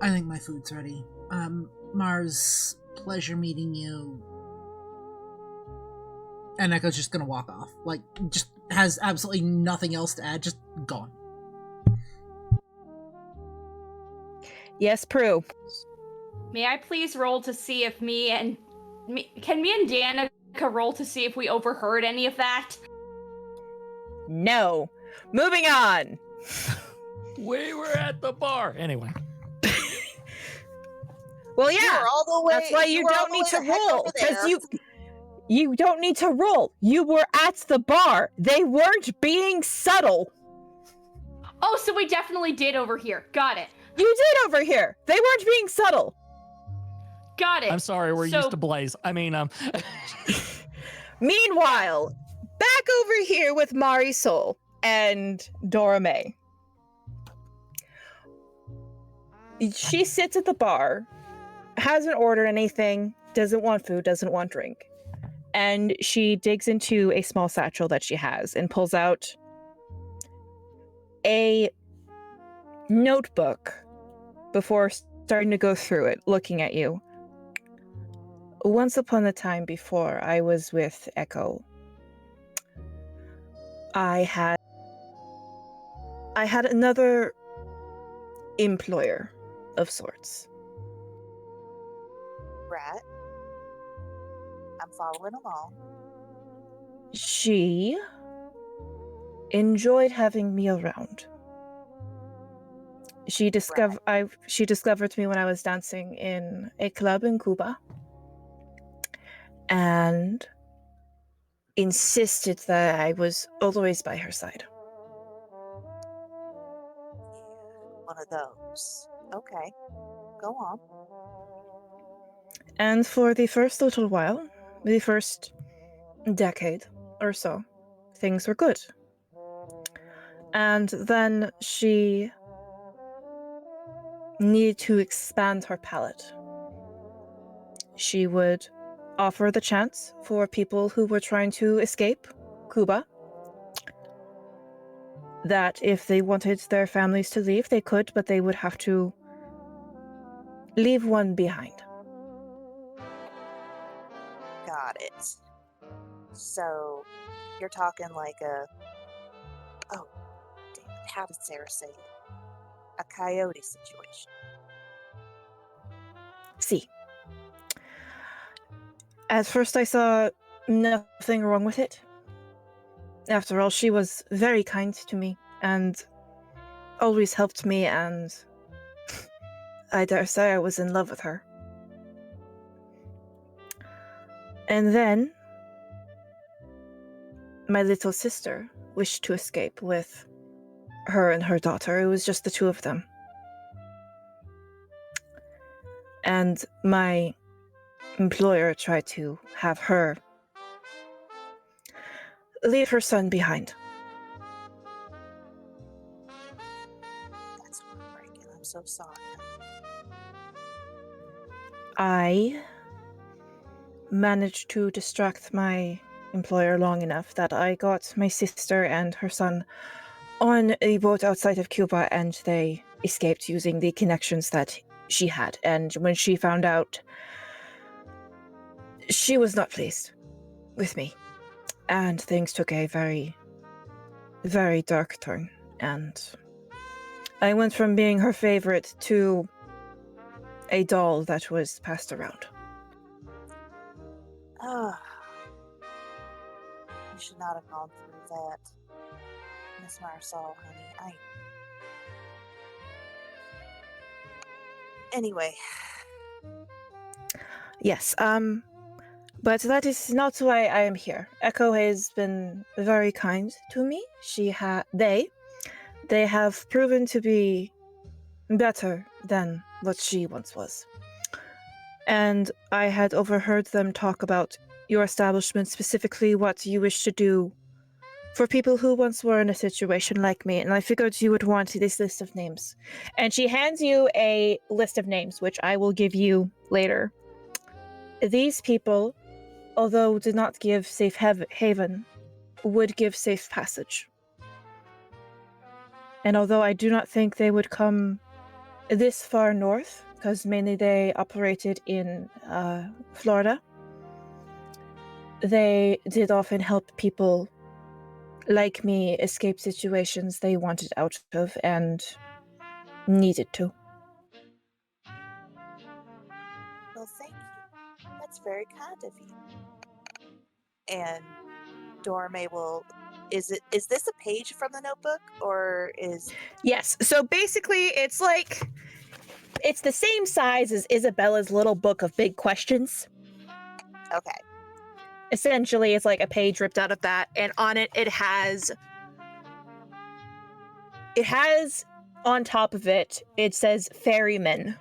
I think my food's ready. Mars, pleasure meeting you. And Echo's just gonna walk off. Like, just has absolutely nothing else to add, just gone. Yes, Prue. May I please roll to see if can me and Danica roll to see if we overheard any of that? No. Moving on. We were at the bar. Anyway. Well, You yeah. were all the way, That's why you were all don't the need way to the heck roll, over because there. you don't need to roll. You were at the bar. They weren't being subtle. Oh, so we definitely did overhear. Got it. You did over here. They weren't being subtle. Got it. I'm sorry, we're used to Blaze. I mean, Meanwhile, back over here with Marisol and Dora Mae. She sits at the bar, hasn't ordered anything, doesn't want food, doesn't want drink. And she digs into a small satchel that she has and pulls out a notebook before starting to go through it, looking at you. Once upon a time before I was with Echo, I had another employer of sorts. Rat. I'm following along. She enjoyed having me around. She discovered me when I was dancing in a club in Cuba. and insisted that I was always by her side. One of those. Okay. Go on. And for the first little while, the first decade or so, things were good. And then she needed to expand her palette. She would offer the chance for people who were trying to escape Cuba that if they wanted their families to leave, they could, but they would have to leave one behind. Got it. So you're talking like a, oh, damn it, how did Sarah say it? A coyote situation. See. At first I saw nothing wrong with it. After all, she was very kind to me and always helped me, and I dare say I was in love with her. And then my little sister wished to escape with her and her daughter. It was just the two of them. And my employer tried to have her leave her son behind. That's heartbreaking. I'm so sorry. I managed to distract my employer long enough that I got my sister and her son on a boat outside of Cuba, and they escaped using the connections that she had. And when she found out, she was not pleased with me. And things took a very, very dark turn. And I went from being her favorite to a doll that was passed around. Oh, you should not have gone through that, Miss Marisol, honey. Anyway. Yes, but that is not why I am here. Echo has been very kind to me. They have proven to be better than what she once was. And I had overheard them talk about your establishment, specifically what you wish to do for people who once were in a situation like me, and I figured you would want this list of names. And she hands you a list of names, which I will give you later. These people, although did not give safe haven, would give safe passage. And although I do not think they would come this far north, because mainly they operated in Florida, they did often help people like me escape situations they wanted out of and needed to. Well, thank you. That's very kind of you. And Dora Mae will. Is this a page from the notebook, or is? Yes. So basically, it's the same size as Isabella's little book of big questions. Okay. Essentially, it's like a page ripped out of that, and on it, it has on top of it, it says Ferryman.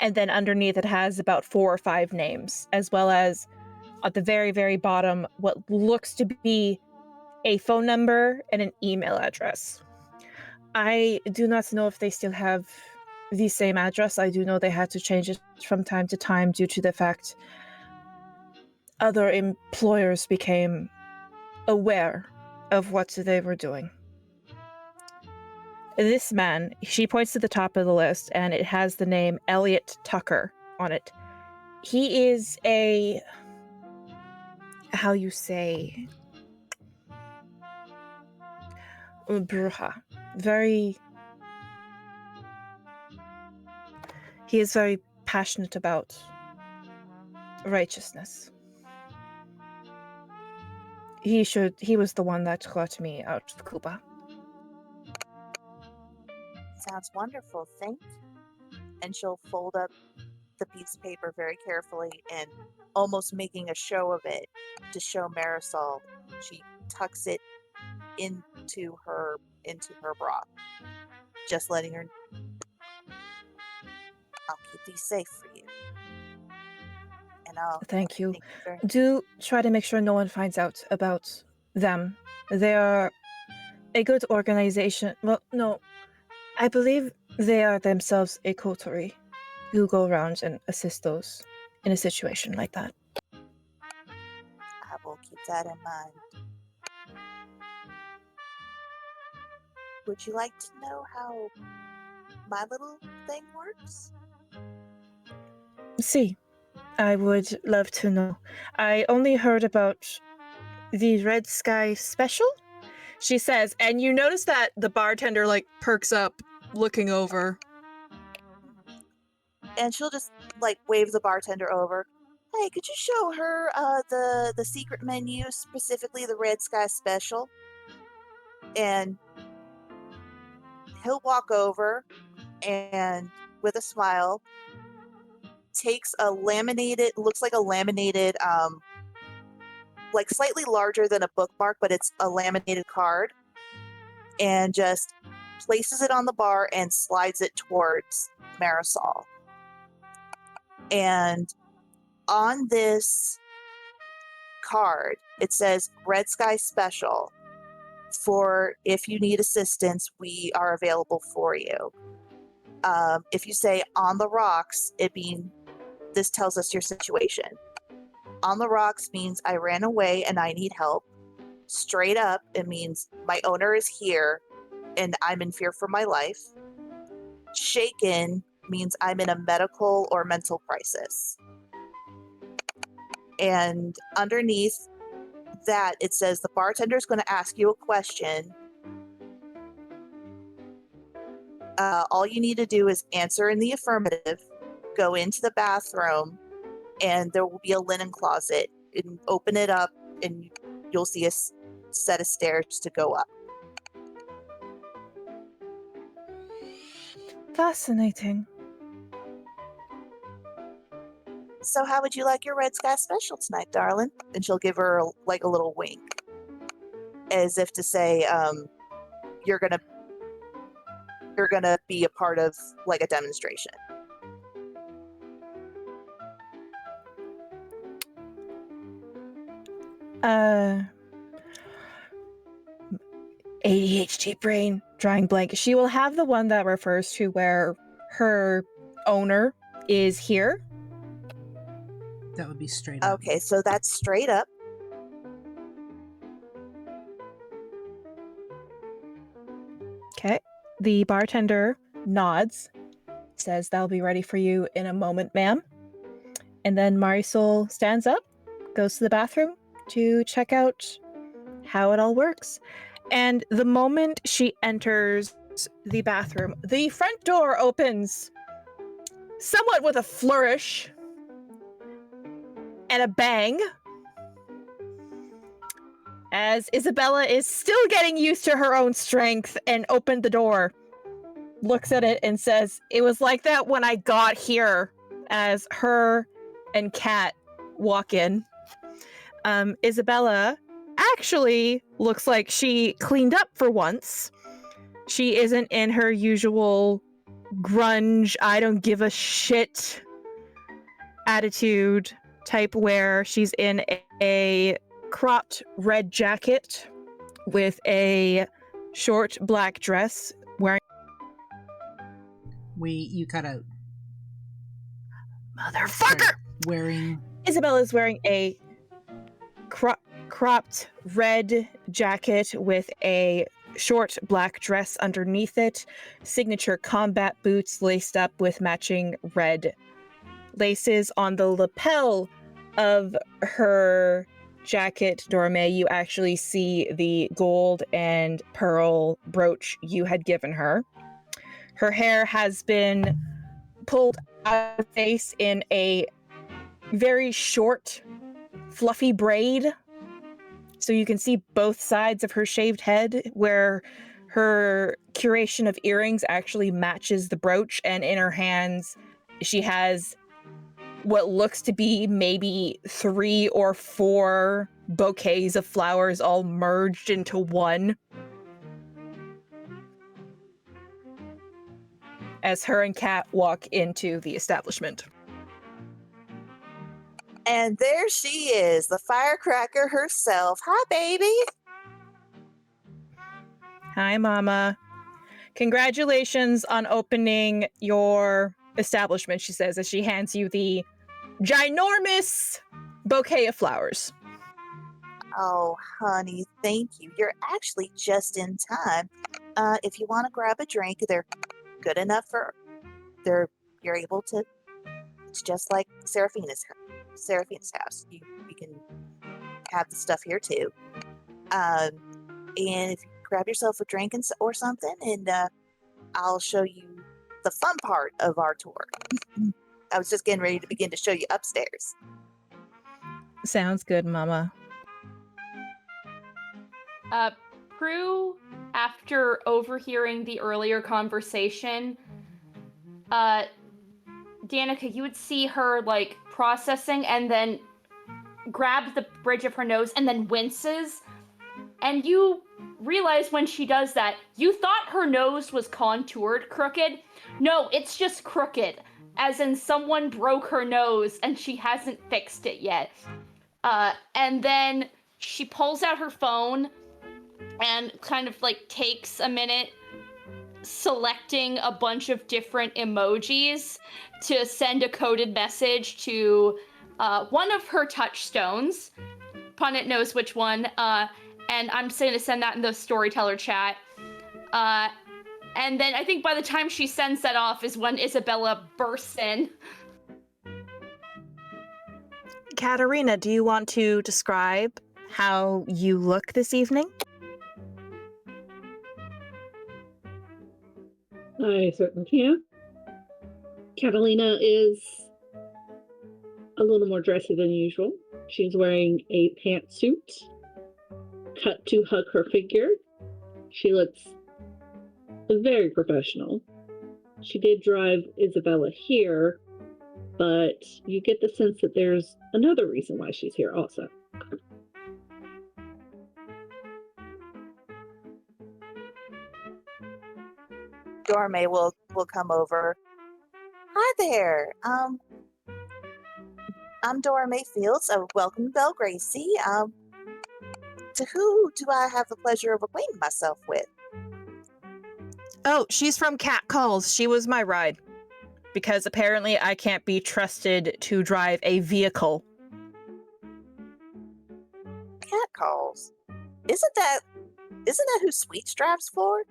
And then underneath it has about 4 or 5 names, as well as at the very, very bottom, what looks to be a phone number and an email address. I do not know if they still have the same address. I do know they had to change it from time to time due to the fact other employers became aware of what they were doing. This man, she points to the top of the list, and it has the name Elliot Tucker on it. He is a, how you say, bruja. He is very passionate about righteousness. He was the one that got me out of Cuba. Sounds wonderful. Thank you. And she'll fold up the piece of paper very carefully and almost making a show of it to show Marisol. She tucks it into her bra, just letting her. I'll keep these safe for you, and I'll Thank you. thank you very. Do try to make sure no one finds out about them. They are a good organization. Well, no, I believe they are themselves a coterie who go around and assist those in a situation like that. I will keep that in mind. Would you like to know how my little thing works? See, I would love to know. I only heard about the Red Sky Special, she says, and you notice that the bartender like perks up, looking over. And she'll just like wave the bartender over. Hey, could you show her the secret menu, specifically the Red Sky Special? And he'll walk over and with a smile takes a laminated, looks like a laminated like slightly larger than a bookmark, but it's a laminated card, and just places it on the bar and slides it towards Marisol. And on this card, it says Red Sky Special. For if you need assistance, we are available for you. If you say on the rocks, this tells us your situation. On the rocks means I ran away and I need help. Straight up, it means my owner is here and I'm in fear for my life. Shaken means I'm in a medical or mental crisis. And underneath that, it says the bartender is going to ask you a question. All you need to do is answer in the affirmative, go into the bathroom, and there will be a linen closet. And open it up, and you'll see a set of stairs to go up. Fascinating. So how would you like your Red Sky Special tonight, darling? And she'll give her like a little wink, as if to say, you're gonna be a part of like a demonstration. ADHD brain, drawing blank. She will have the one that refers to where her owner is here. That would be straight up. Okay, so that's straight up. Okay. The bartender nods, says that'll be ready for you in a moment, ma'am. And then Marisol stands up, goes to the bathroom to check out how it all works. And the moment she enters the bathroom, the front door opens somewhat with a flourish and a bang, as Isabella is still getting used to her own strength and opened the door, looks at it and says, "It was like that when I got here," as her and Kat walk in. Isabella actually looks like she cleaned up for once. She isn't in her usual grunge, I don't give a shit attitude type where she's in a cropped red jacket with a short black dress wearing... You cut out. Motherfucker! Wearing... Isabella's wearing a cropped red jacket with a short black dress underneath it, signature combat boots laced up with matching red laces. On the lapel of her jacket, Dora Mae, you actually see the gold and pearl brooch you had given her. Her hair has been pulled out of the face in a very short, fluffy braid. So you can see both sides of her shaved head, where her curation of earrings actually matches the brooch, and in her hands she has what looks to be maybe 3 or 4 bouquets of flowers all merged into one. As her and Kat walk into the establishment. And there she is, the firecracker herself. Hi, baby. Hi, Mama. Congratulations on opening your establishment, she says as she hands you the ginormous bouquet of flowers. Oh, honey, thank you. You're actually just in time. If you want to grab a drink, they're good enough for. You're able to. It's just like Serafina's house. You can have the stuff here too. And if you grab yourself a drink or something, and I'll show you the fun part of our tour. I was just getting ready to begin to show you upstairs. Sounds good, Mama. Prue, after overhearing the earlier conversation, Danica, you would see her like processing and then grabs the bridge of her nose and then winces. And you realize when she does that, you thought her nose was contoured crooked. No, it's just crooked. As in someone broke her nose and she hasn't fixed it yet. And then she pulls out her phone and kind of like takes a minute selecting a bunch of different emojis to send a coded message to one of her touchstones. Punnett knows which one. And I'm going to send that in the storyteller chat. And then I think by the time she sends that off is when Isabella bursts in. Katerina, do you want to describe how you look this evening? I certainly can. Catalina is a little more dressy than usual. She's wearing a pantsuit cut to hug her figure. She looks very professional. She did drive Isabella here, but you get the sense that there's another reason why she's here also. Dora Mae will come over. Hi there. I'm Dora Mae Fields. Welcome to Belle Gracie. To who do I have the pleasure of acquainting myself with? Oh, she's from Cat Calls. She was my ride. Because apparently I can't be trusted to drive a vehicle. Cat Calls. Isn't that who Sweets drives for?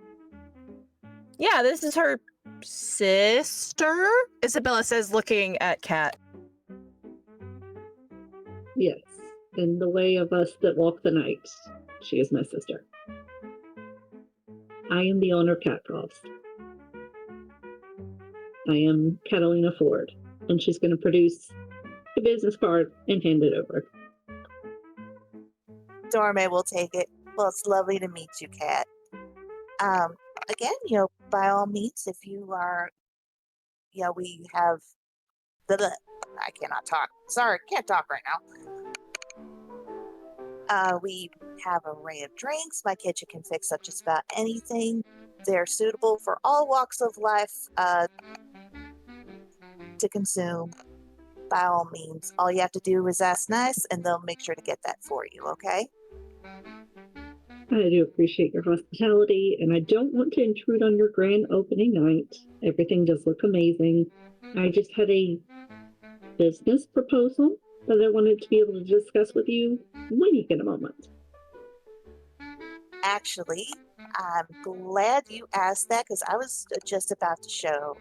Yeah, this is her sister, Isabella says, looking at Kat. Yes, in the way of us that walk the night, she is my sister. I am the owner of Cat Calls. I am Catalina Ford, and she's going to produce a business card and hand it over. Dora Mae will take it. Well, it's lovely to meet you, Kat. Again, by all means, if you are, we have I cannot talk. Sorry, can't talk right now. We have an array of drinks. My kitchen can fix up just about anything. They're suitable for all walks of life to consume. By all means, all you have to do is ask nice, and they'll make sure to get that for you, okay? I do appreciate your hospitality, and I don't want to intrude on your grand opening night. Everything does look amazing. I just had a business proposal that I wanted to be able to discuss with you when you get a moment. Actually, I'm glad you asked that because I was just about to show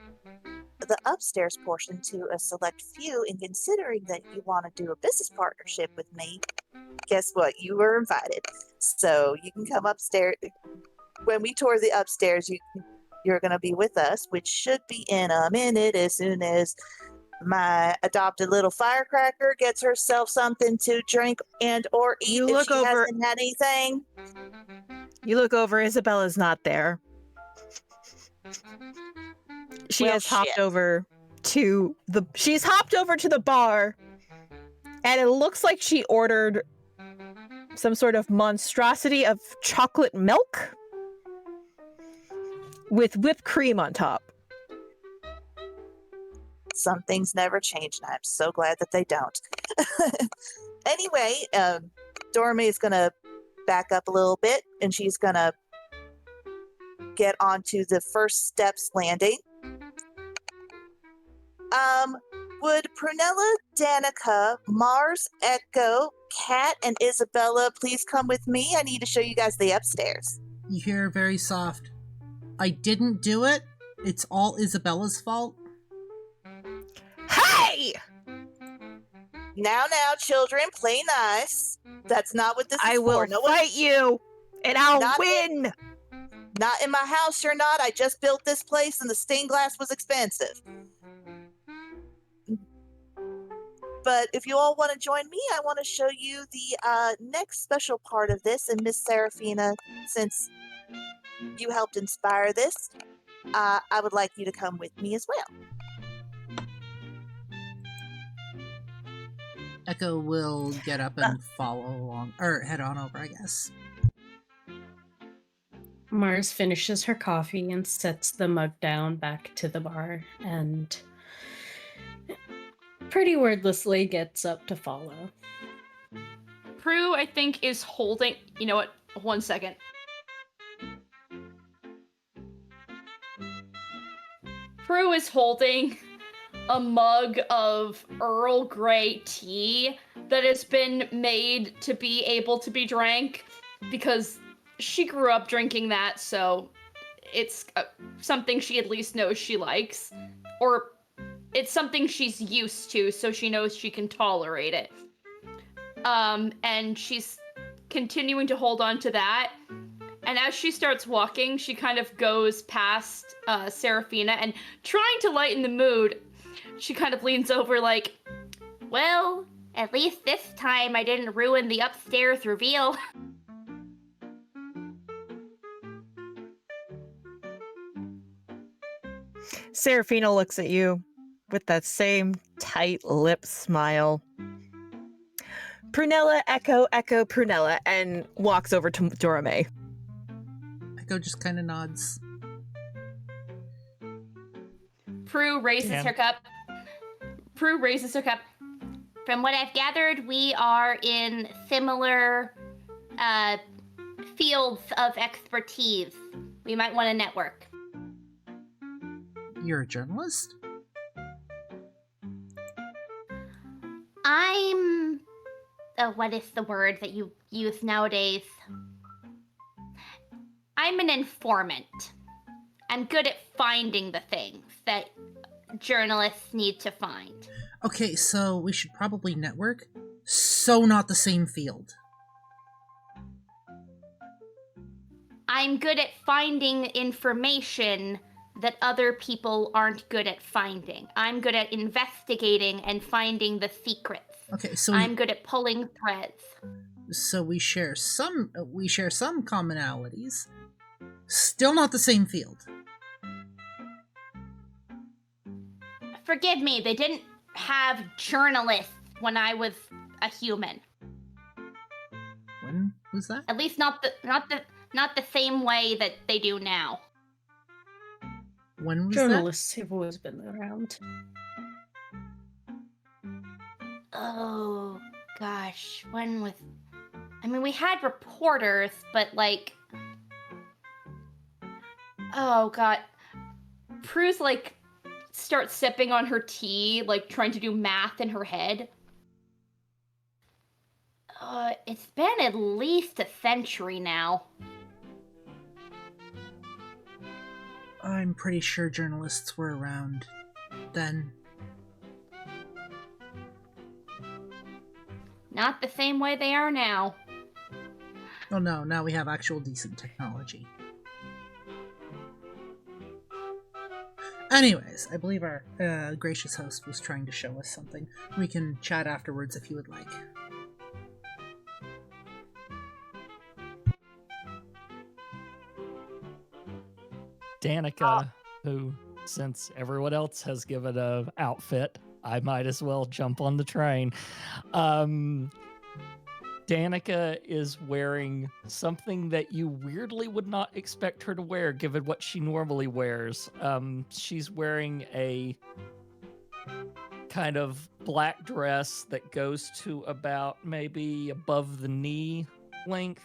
the upstairs portion to a select few, and considering that you want to do a business partnership with me, guess what? You were invited. So you can come upstairs. When we tour the upstairs, you're going to be with us, which should be in a minute as soon as my adopted little firecracker gets herself something to drink and or eat. You if look she over- hasn't had anything. You look over, Isabella's not there. She Well, has hopped shit. over to she's hopped over to the bar, and it looks like she ordered some sort of monstrosity of chocolate milk with whipped cream on top. Some things never change, and I'm so glad that they don't. Anyway, Dora Mae is going to back up a little bit, and she's going to get onto the first steps landing. Would Prunella, Danica, Mars, Echo, Kat, and Isabella please come with me? I need to show you guys the upstairs. You hear very soft. I didn't do it. It's all Isabella's fault. Hey! Now, children, play nice. That's not what this is I will for. No one- fight you, and I'll Not win! Not in my house, you're not. I just built this place, and the stained glass was expensive. But if you all want to join me, I want to show you the next special part of this. And Miss Serafina, since you helped inspire this, I would like you to come with me as well. Echo will get up and follow along, or head on over, I guess. Mars finishes her coffee and sets the mug down back to the bar, and pretty wordlessly gets up to follow. Prue, I think, is holding. You know what? 1 second. Prue is holding a mug of Earl Grey tea that has been made to be able to be drank because she grew up drinking that, so it's something she at least knows she likes. Or it's something she's used to, so she knows she can tolerate it. And she's continuing to hold on to that. And as she starts walking, she kind of goes past Serafina, and trying to lighten the mood, she kind of leans over like, Well, at least this time I didn't ruin the upstairs reveal. Serafina looks at you with that same tight lip smile. Prunella, Echo, Prunella, and walks over to Dora Mae. Echo just kind of nods. Prue raises her cup. Prue raises her cup. From what I've gathered, we are in similar fields of expertise. We might want to network. You're a journalist? I'm... what is the word that you use nowadays? I'm an informant. I'm good at finding the things that journalists need to find. Okay, so we should probably network. So not the same field. I'm good at finding information that other people aren't good at finding. I'm good at investigating and finding the secrets. Okay, so I'm good at pulling threads. So we share some commonalities. Still not the same field. Forgive me, they didn't have journalists when I was a human. When was that? At least not the same way that they do now. When was Journalists have always been around. Oh, gosh. When was... I mean, we had reporters, but, like... Oh, God. Prue's, like, starts sipping on her tea, like, trying to do math in her head. It's been at least a century now. I'm pretty sure journalists were around then. Not the same way they are now. Oh no, now we have actual decent technology. Anyways, I believe our gracious host was trying to show us something. We can chat afterwards if you would like. Danica, who since everyone else has given a outfit, I might as well jump on the train. Danica is wearing something that you weirdly would not expect her to wear, given what she normally wears. She's wearing a kind of black dress that goes to about maybe above the knee length,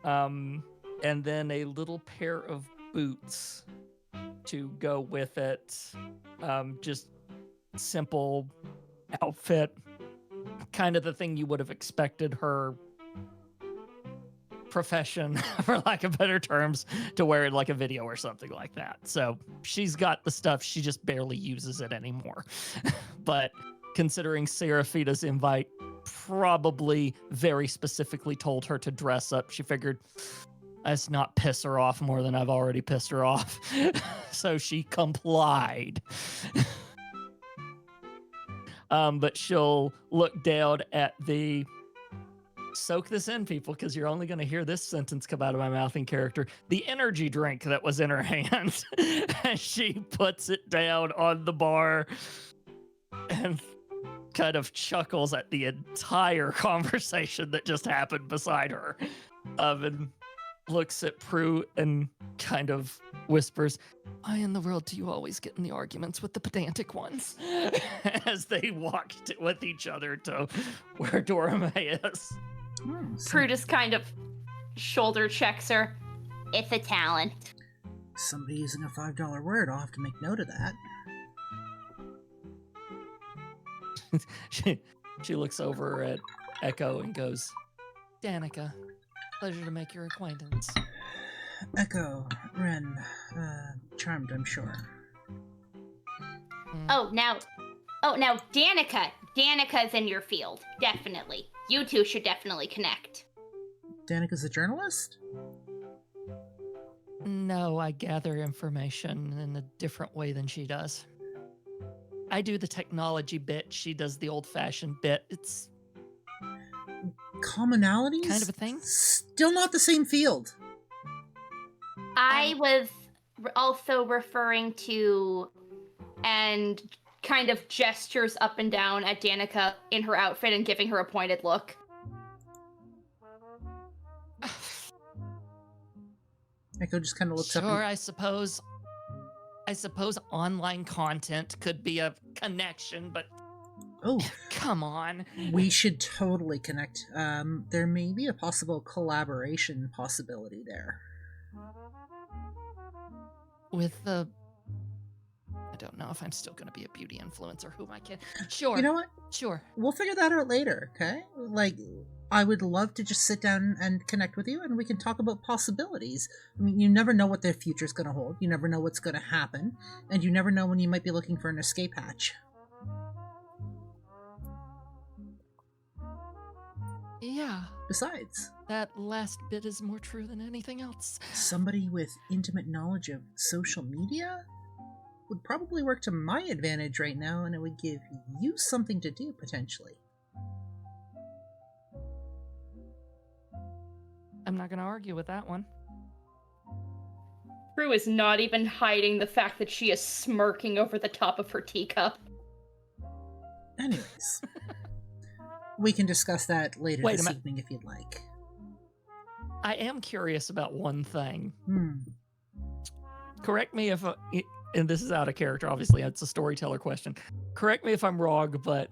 and then a little pair of boots to go with it. Just simple outfit, kind of the thing you would have expected her profession, for lack of better terms, to wear in like a video or something like that. So she's got the stuff, she just barely uses it anymore. But considering Serafina's invite probably very specifically told her to dress up, she figured, let's not piss her off more than I've already pissed her off. So she complied. But she'll look down at the, soak this in, people, because you're only going to hear this sentence come out of my mouth in character, the energy drink that was in her hand. And she puts it down on the bar and kind of chuckles at the entire conversation that just happened beside her. And looks at Prue and kind of whispers, why in the world do you always get in the arguments with the pedantic ones? As they walked with each other to where Dora Mae is. Prue just kind of shoulder checks her. It's a talent. Somebody using a $5 word, I'll have to make note of that. She looks over at Echo and goes, Danica, pleasure to make your acquaintance. Echo, Ren, charmed, I'm sure. Oh, now Danica. Danica's in your field, definitely. You two should definitely connect. Danica's a journalist? No, I gather information in a different way than she does. I do the technology bit, she does the old-fashioned bit. It's commonalities? kind of a thing. Still not the same field. I was also referring to, and kind of gestures up and down at Danica in her outfit and giving her a pointed look. Echo just kind of looks up. Sure, I suppose online content could be a connection, but oh, come on. We should totally connect. There may be a possible collaboration possibility there. With the... I don't know if I'm still going to be a beauty influencer. Who I can... Sure. You know what? Sure. We'll figure that out later, okay? Like, I would love to just sit down and connect with you, and we can talk about possibilities. I mean, you never know what the future's going to hold. You never know what's going to happen. And you never know when you might be looking for an escape hatch. Yeah. Besides, that last bit is more true than anything else. Somebody with intimate knowledge of social media would probably work to my advantage right now, and it would give you something to do, potentially. I'm not going to argue with that one. Prue is not even hiding the fact that she is smirking over the top of her teacup. Anyways, we can discuss that later this evening if you'd like. I am curious about one thing. Correct me if... and this is out of character, obviously, it's a storyteller question. Correct me if I'm wrong, but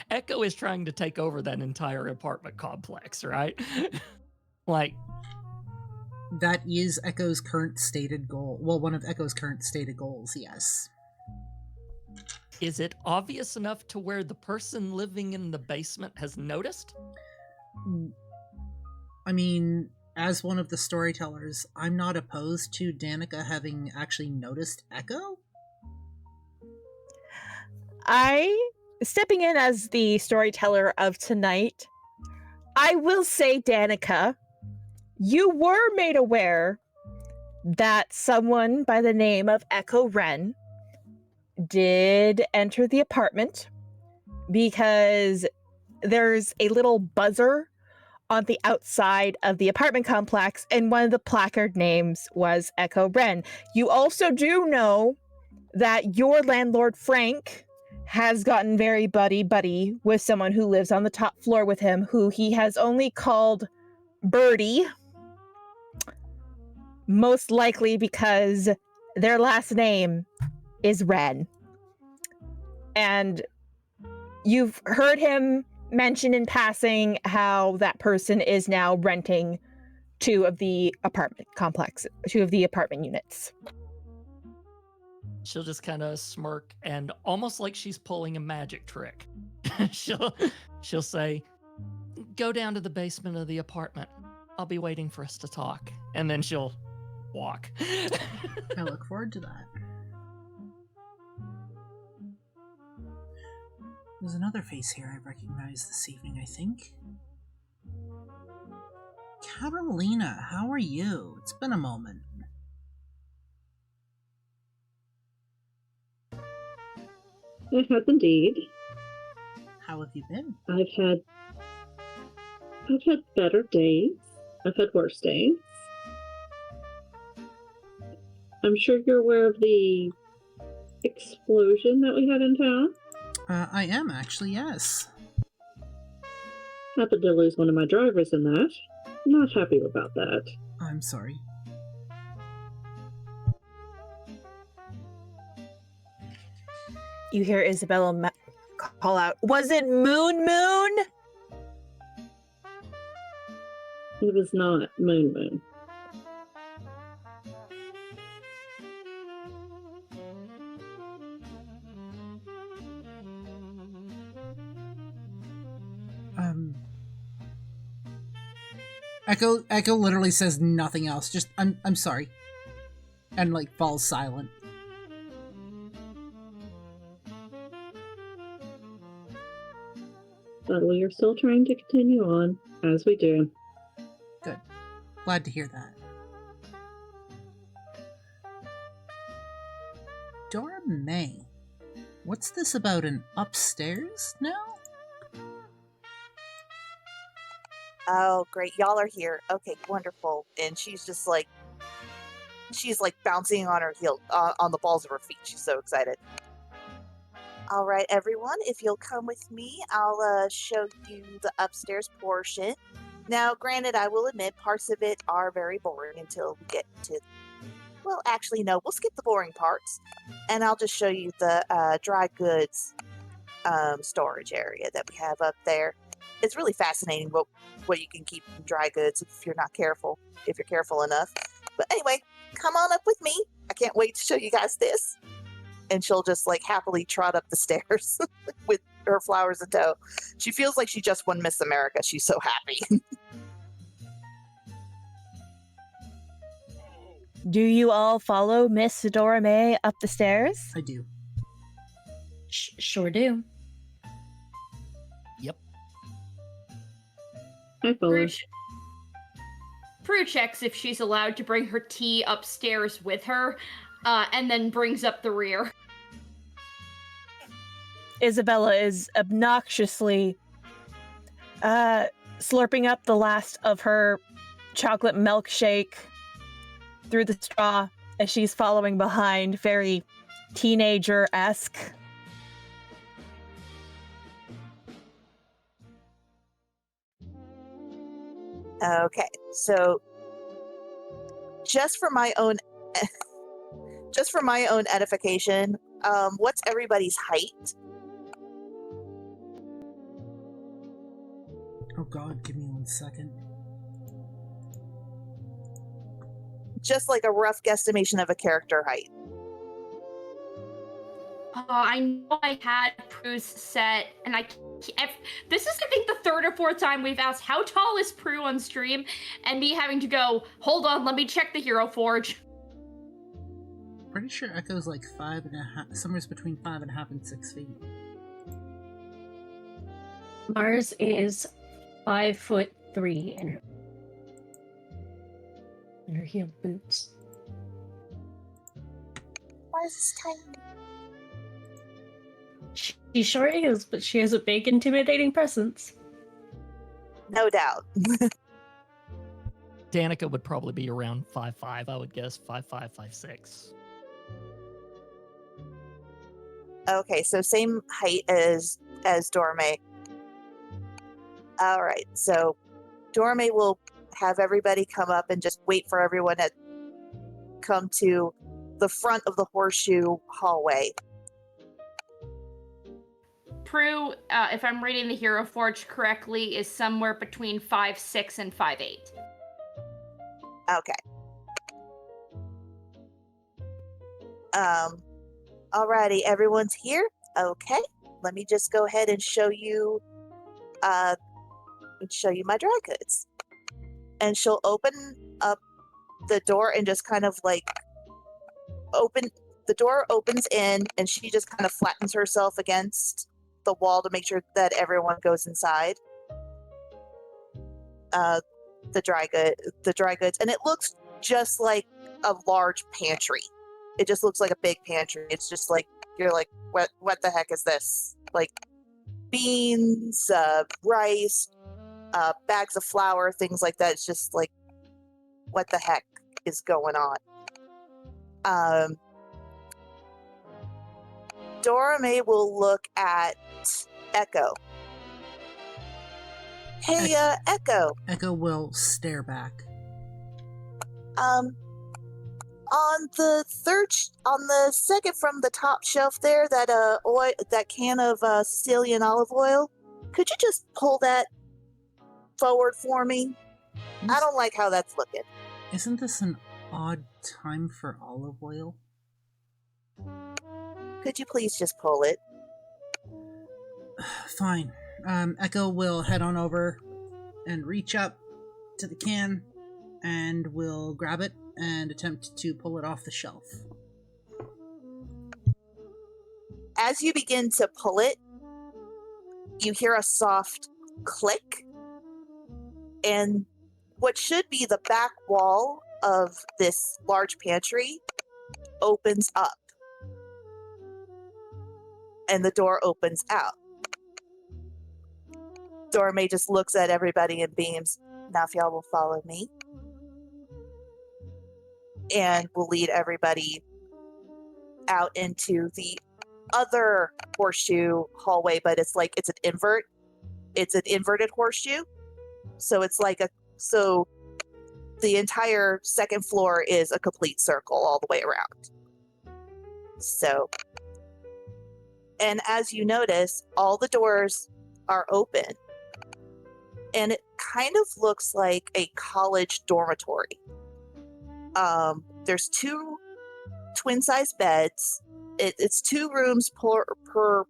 Echo is trying to take over that entire apartment complex, right? Like, that is Echo's current stated goal. Well, one of Echo's current stated goals, yes. Is it obvious enough to where the person living in the basement has noticed? I mean, as one of the storytellers, I'm not opposed to Danica having actually noticed Echo. Stepping in as the storyteller of tonight, I will say, Danica, you were made aware that someone by the name of Echo Wren did enter the apartment because there's a little buzzer on the outside of the apartment complex, and one of the placard names was Echo Wren. You also do know that your landlord, Frank, has gotten very buddy with someone who lives on the top floor with him, who he has only called Birdie, most likely because their last name is Wren. And you've heard him mention in passing how that person is now renting two of the apartment units. She'll just kind of smirk and almost like she's pulling a magic trick. she'll say, "Go down to the basement of the apartment. I'll be waiting for us to talk." And then she'll walk. I look forward to that. There's another face here I recognize this evening, I think. Catalina, how are you? It's been a moment. I have indeed. How have you been? I've had better days. I've had worse days. I'm sure you're aware of the explosion that we had in town. I am actually, yes. Happened to lose one of my drivers in that. Not happy about that. I'm sorry. You hear Isabella call out, "Was it Moon Moon?" It was not Moon Moon. Echo literally says nothing else. Just I'm sorry, and like falls silent. But we are still trying to continue on as we do. Good. Glad to hear that. Dora Mae, what's this about an upstairs now? Oh, great. Y'all are here. Okay, wonderful. And she's like bouncing on her heel, on the balls of her feet. She's so excited. All right, everyone, if you'll come with me, I'll show you the upstairs portion. Now, granted, I will admit parts of it are very boring until we get to, well, actually, no, we'll skip the boring parts. And I'll just show you the dry goods storage area that we have up there. It's really fascinating what you can keep in dry goods if you're careful enough. But anyway, come on up with me. I can't wait to show you guys this. And she'll just like happily trot up the stairs with her flowers in tow. She feels like she just won Miss America. She's so happy. Do you all follow Miss Dora Mae up the stairs? I do. Sure do. Yep. I follow. Prue checks if she's allowed to bring her tea upstairs with her, and then brings up the rear. Isabella is obnoxiously slurping up the last of her chocolate milkshake through the straw as she's following behind, very teenager-esque. Okay, so just for my own edification, what's everybody's height? Oh God, give me 1 second. Just like a rough guesstimation of a character height. I know I had Prue's set, and this is, I think, the third or fourth time we've asked how tall is Prue on stream, and me having to go, hold on, let me check the Hero Forge. Pretty sure Echo's like 5.5, somewhere between 5.5 and 6 feet. Mars is 5'3" in her heel boots. Mars is tiny. She sure is, but she has a big, intimidating presence. No doubt. Danica would probably be around 5'5", I would guess 5'5", 5'6". Okay, so same height as Dora Mae. All right, so Dora Mae will have everybody come up and just wait for everyone to come to the front of the horseshoe hallway. Prue, if I'm reading the Hero Forge correctly, is somewhere between 5'6" and 5'8". Okay. Alrighty, everyone's here. Okay, let me just go ahead and show you my dry goods. And she'll open up the door and just kind of like the door opens in, and she just kind of flattens herself against the wall to make sure that everyone goes inside. The dry goods, and it looks just like a large pantry. It just looks like a big pantry. It's just like you're like, what the heck is this? Like beans, rice, bags of flour, things like that. It's just like, what the heck is going on? Dora Mae will look at Echo. Hey, Echo. Echo will stare back. On the second from the top shelf there, that can of Sicilian olive oil, could you just pull that forward for me? I don't like how that's looking. Isn't this an odd time for olive oil? Could you please just pull it? Fine. Echo will head on over and reach up to the can and will grab it and attempt to pull it off the shelf. As you begin to pull it, you hear a soft click, and what should be the back wall of this large pantry opens up, and the door opens out. Dora Mae just looks at everybody and beams. Now if y'all will follow me, and we'll lead everybody out into the other horseshoe hallway, but it's an invert. It's an inverted horseshoe. So it's so the entire second floor is a complete circle all the way around. So, and as you notice, all the doors are open, and it kind of looks like a college dormitory. There's 2 twin-size beds. It's 2 rooms per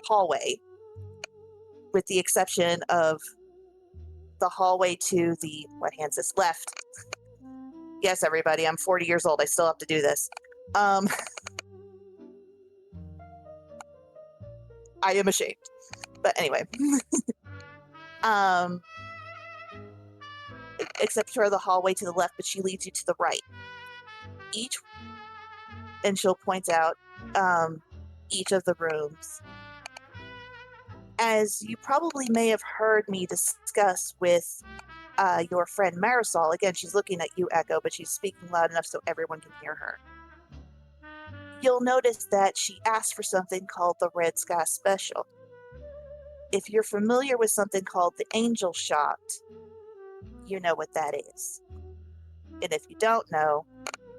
hallway, with the exception of the hallway to the, what hand's this, left. Yes, everybody, I'm 40 years old. I still have to do this. I am ashamed. But anyway. Except for the hallway to the left, but she leads you to the right. And she'll point out each of the rooms. As you probably may have heard me discuss with your friend Marisol, again, she's looking at you, Echo, but she's speaking loud enough so everyone can hear her. You'll notice that she asked for something called the Red Sky Special. If you're familiar with something called the Angel Shot, you know what that is. And if you don't know,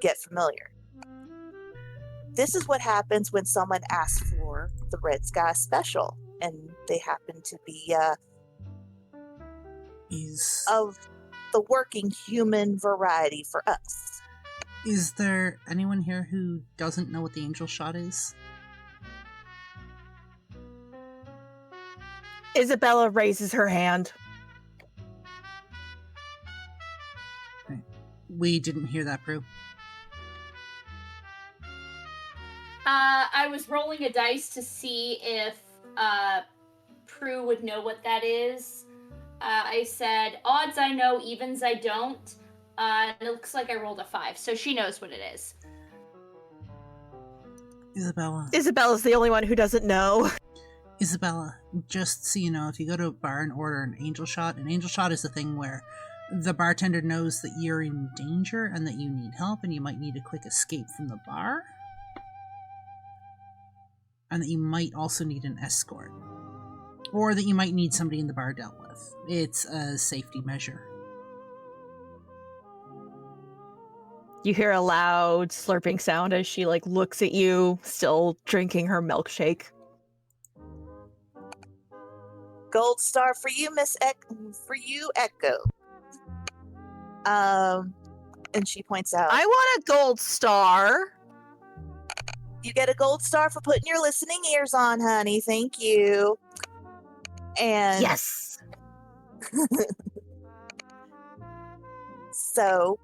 get familiar. This is what happens when someone asks for the Red Sky Special, and they happen to be of the working human variety for us. Is there anyone here who doesn't know what the Angel Shot is? Isabella raises her hand. We didn't hear that, Prue. I was rolling a dice to see if Prue would know what that is. I said, odds I know, evens I don't. And it looks like I rolled a 5, so she knows what it is. Isabella. Isabella's the only one who doesn't know. Isabella, just so you know, if you go to a bar and order an angel shot is a thing where the bartender knows that you're in danger and that you need help and you might need a quick escape from the bar. And that you might also need an escort. Or that you might need somebody in the bar dealt with. It's a safety measure. You hear a loud slurping sound as she looks at you, still drinking her milkshake. Gold star for you, for you, Echo. And she points out, I want a gold star. you get a gold star for putting your listening ears on, honey. Thank you. And Yes. So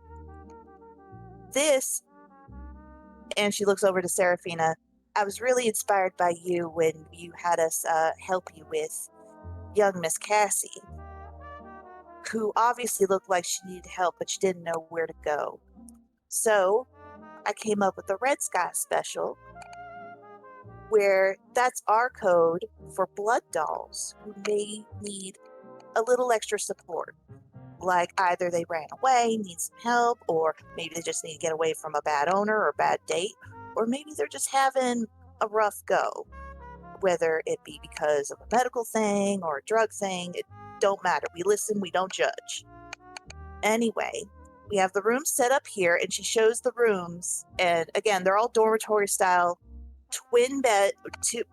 this, and she looks over to Serafina, I was really inspired by you when you had us help you with young Miss Cassie, who obviously looked like she needed help, but she didn't know where to go. So I came up with the Red Sky special, where that's our code for blood dolls who may need a little extra support. Like either they ran away, need some help, or maybe they just need to get away from a bad owner or a bad date, or maybe they're just having a rough go. Whether it be because of a medical thing or a drug thing, it don't matter. We listen, we don't judge. Anyway, we have the rooms set up here, and she shows the rooms, and again, they're all dormitory style, two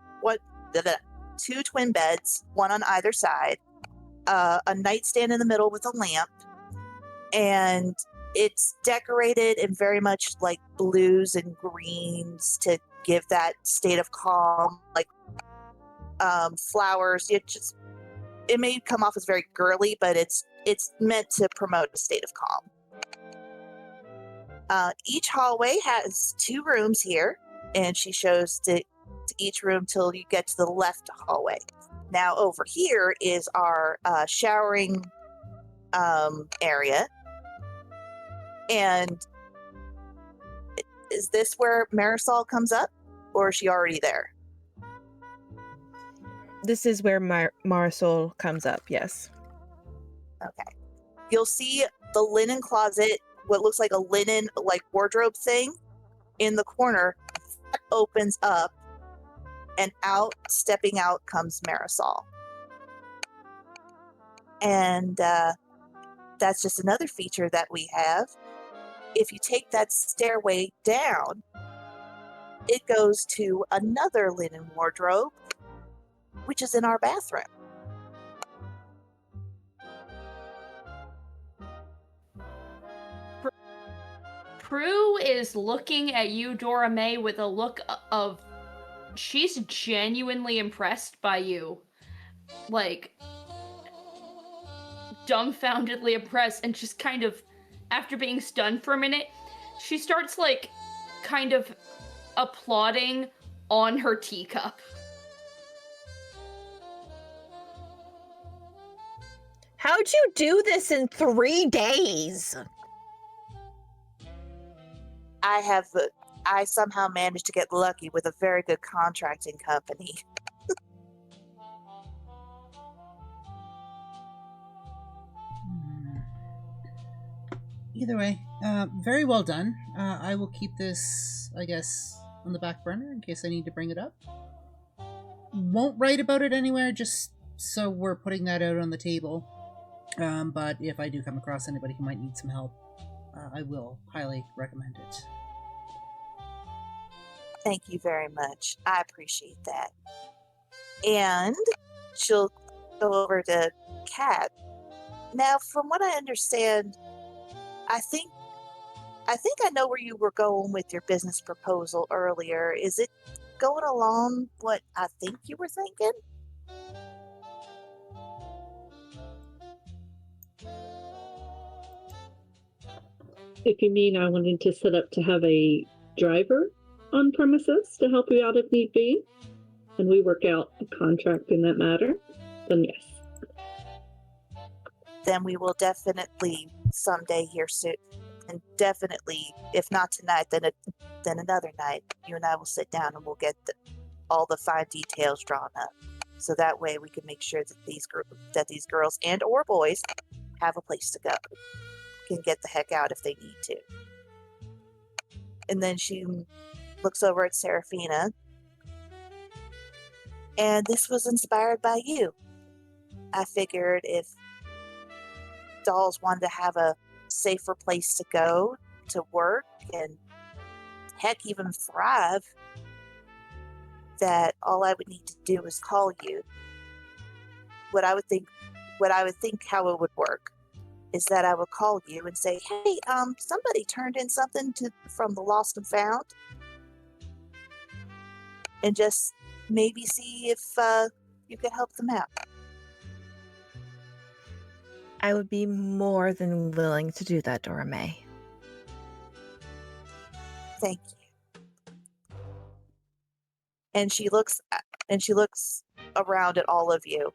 twin beds, one on either side, a nightstand in the middle with a lamp, and it's decorated in very much like blues and greens to give that state of calm, like flowers. It may come off as very girly, but it's meant to promote a state of calm. Each hallway has 2 rooms here, and she shows to each room till you get to the left hallway. Now over here is our showering area. And is this where Marisol comes up, or is she already there? This is where Marisol comes up, yes. Okay. You'll see the linen closet, what looks like a linen wardrobe thing in the corner, that opens up, and stepping out comes Marisol. And that's just another feature that we have. If you take that stairway down, it goes to another linen wardrobe, which is in our bathroom. Prue is looking at you, Dora Mae, with a look of she's genuinely impressed by you. Dumbfoundedly impressed, and just kind of, after being stunned for a minute, she starts kind of applauding on her teacup. How'd you do this in 3 days? I somehow managed to get lucky with a very good contracting company. Either way, very well done. I will keep this, I guess, on the back burner in case I need to bring it up. Won't write about it anywhere, just so we're putting that out on the table. But if I do come across anybody who might need some help, I will highly recommend it. Thank you very much. I appreciate that. And she'll go over to Kat. Now, from what I understand, I think I know where you were going with your business proposal earlier. Is it going along what I think you were thinking? If you mean I wanted to set up to have a driver on premises to help you out if need be, and we work out a contract in that matter, then yes. Then we will definitely someday here soon. And definitely, if not tonight, then another night, you and I will sit down and we'll get all the fine details drawn up. So that way we can make sure that these girls and or boys have a place to go, can get the heck out if they need to. And then she looks over at Serafina. And this was inspired by you. I figured if dolls wanted to have a safer place to go to work and heck even thrive, that all I would need to do is call you. What I would think how it would work is that I would call you and say, hey, somebody turned in something from the lost and found, and just maybe see if you could help them out. I would be more than willing to do that, Dora Mae. Thank you. And she looks around at all of you.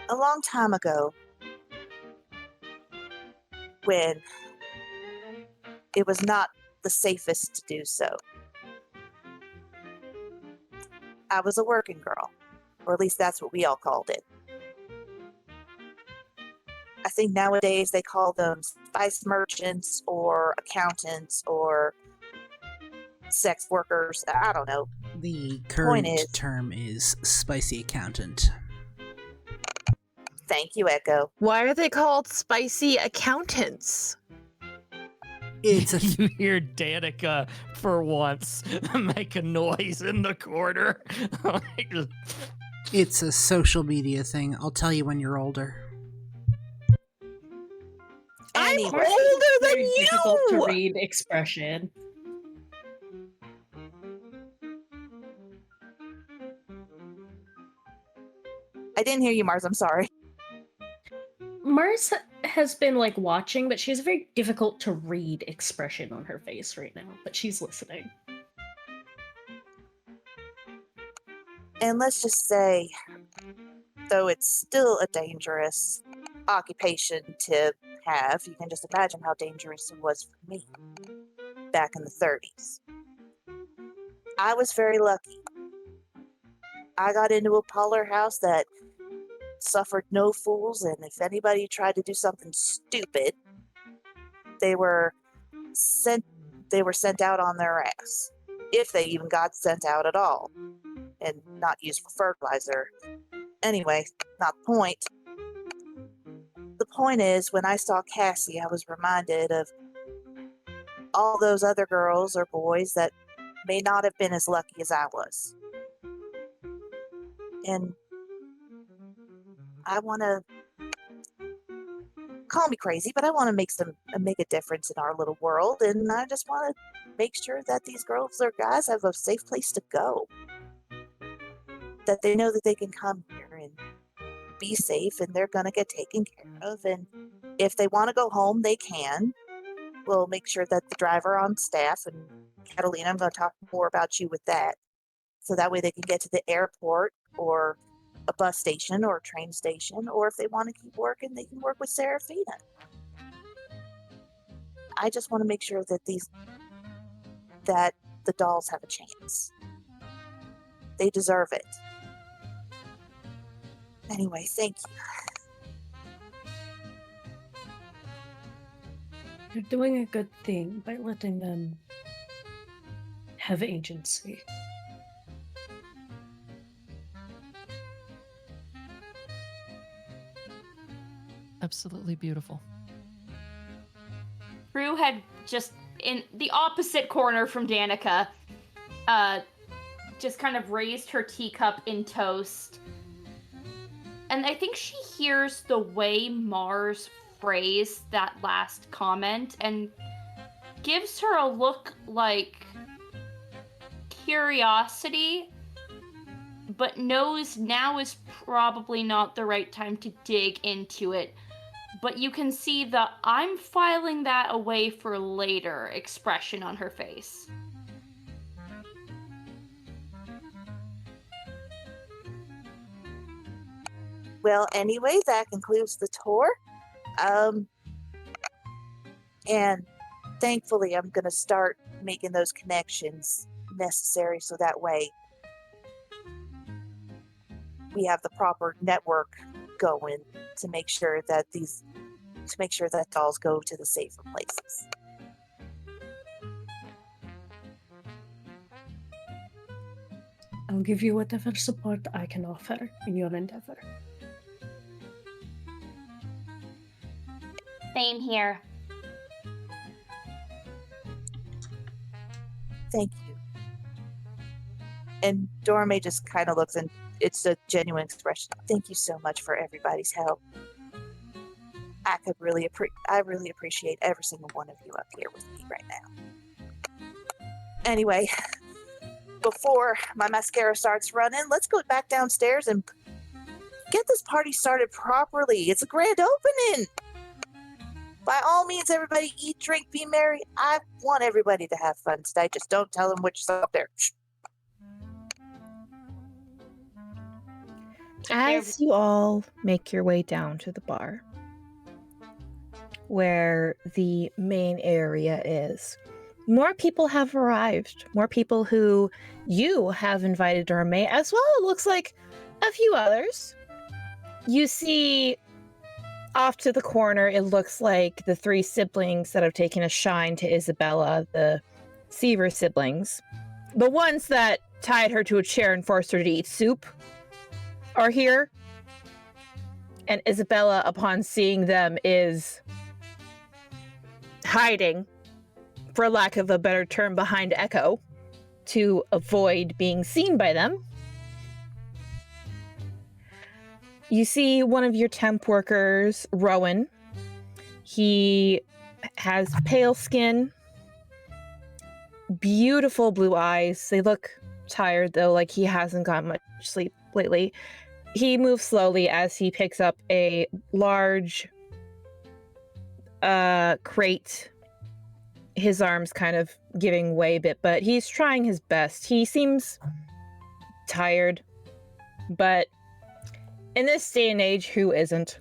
A long time ago, when it was not the safest to do so, I was a working girl, or at least that's what we all called it. I think nowadays they call them spice merchants or accountants or sex workers. I don't know. The current term is spicy accountant. Thank you, Echo. Why are they called spicy accountants? It's a You hear Danica for once make a noise in the corner. it's a social media thing. I'll tell you when you're older. I'm Anyway, older than Very difficult to you! read expression. I didn't hear you, Mars. I'm sorry. Mars has been like watching, but she has a very difficult to read expression on her face right now, but she's listening. And let's just say, though it's still a dangerous occupation to have, you can just imagine how dangerous it was for me back in the 30s. I was very lucky. I got into a parlor house that suffered no fools, and if anybody tried to do something stupid, they were sent out on their ass, if they even got sent out at all, and not used for fertilizer. Anyway, not the point. The point is, when I saw Cassie, I was reminded of all those other girls or boys that may not have been as lucky as I was. And I want to, call me crazy, but I want to make a difference in our little world, and I just want to make sure that these girls or guys have a safe place to go, that they know that they can come here and be safe, and they're going to get taken care of, and if they want to go home, they can. We'll make sure that the driver on staff, and Catalina, I'm going to talk more about you with that, so that way they can get to the airport or a bus station or a train station, or if they want to keep working, they can work with Serafina. I just want to make sure that the dolls have a chance. They deserve it. Anyway, thank you. You're doing a good thing by letting them have agency. Absolutely beautiful. Prue had just in the opposite corner from Danica, just kind of raised her teacup in toast. And I think she hears the way Mars phrased that last comment and gives her a look like curiosity, but knows now is probably not the right time to dig into it. But you can see the "I'm filing that away for later" expression on her face. Well, anyway, that concludes the tour. And thankfully, I'm going to start making those connections necessary so that way we have the proper network going to make sure that dolls go to the safer places. I'll give you whatever support I can offer in your endeavor. Same here. Thank you. And Dora Mae just kind of looks, and it's a genuine expression. Thank you so much for everybody's help. I really appreciate every single one of you up here with me right now. Anyway, before my mascara starts running, let's go back downstairs and get this party started properly. It's a grand opening. By all means, everybody eat, drink, be merry. I want everybody to have fun today. Just don't tell them which is up there. As you all make your way down to the bar, where the main area is, more people have arrived. More people who you have invited, Dora Mae, as well, it looks like a few others. You see off to the corner, it looks like the 3 siblings that have taken a shine to Isabella, the Seaver siblings. The ones that tied her to a chair and forced her to eat soup are here. And Isabella, upon seeing them, is hiding, for lack of a better term, behind Echo to avoid being seen by them. You see one of your temp workers, Rowan. He has pale skin, beautiful blue eyes. They look tired, though, like he hasn't gotten much sleep lately. He moves slowly as he picks up a large crate, his arms kind of giving way a bit, but he's trying his best. He seems tired, but in this day and age, who isn't?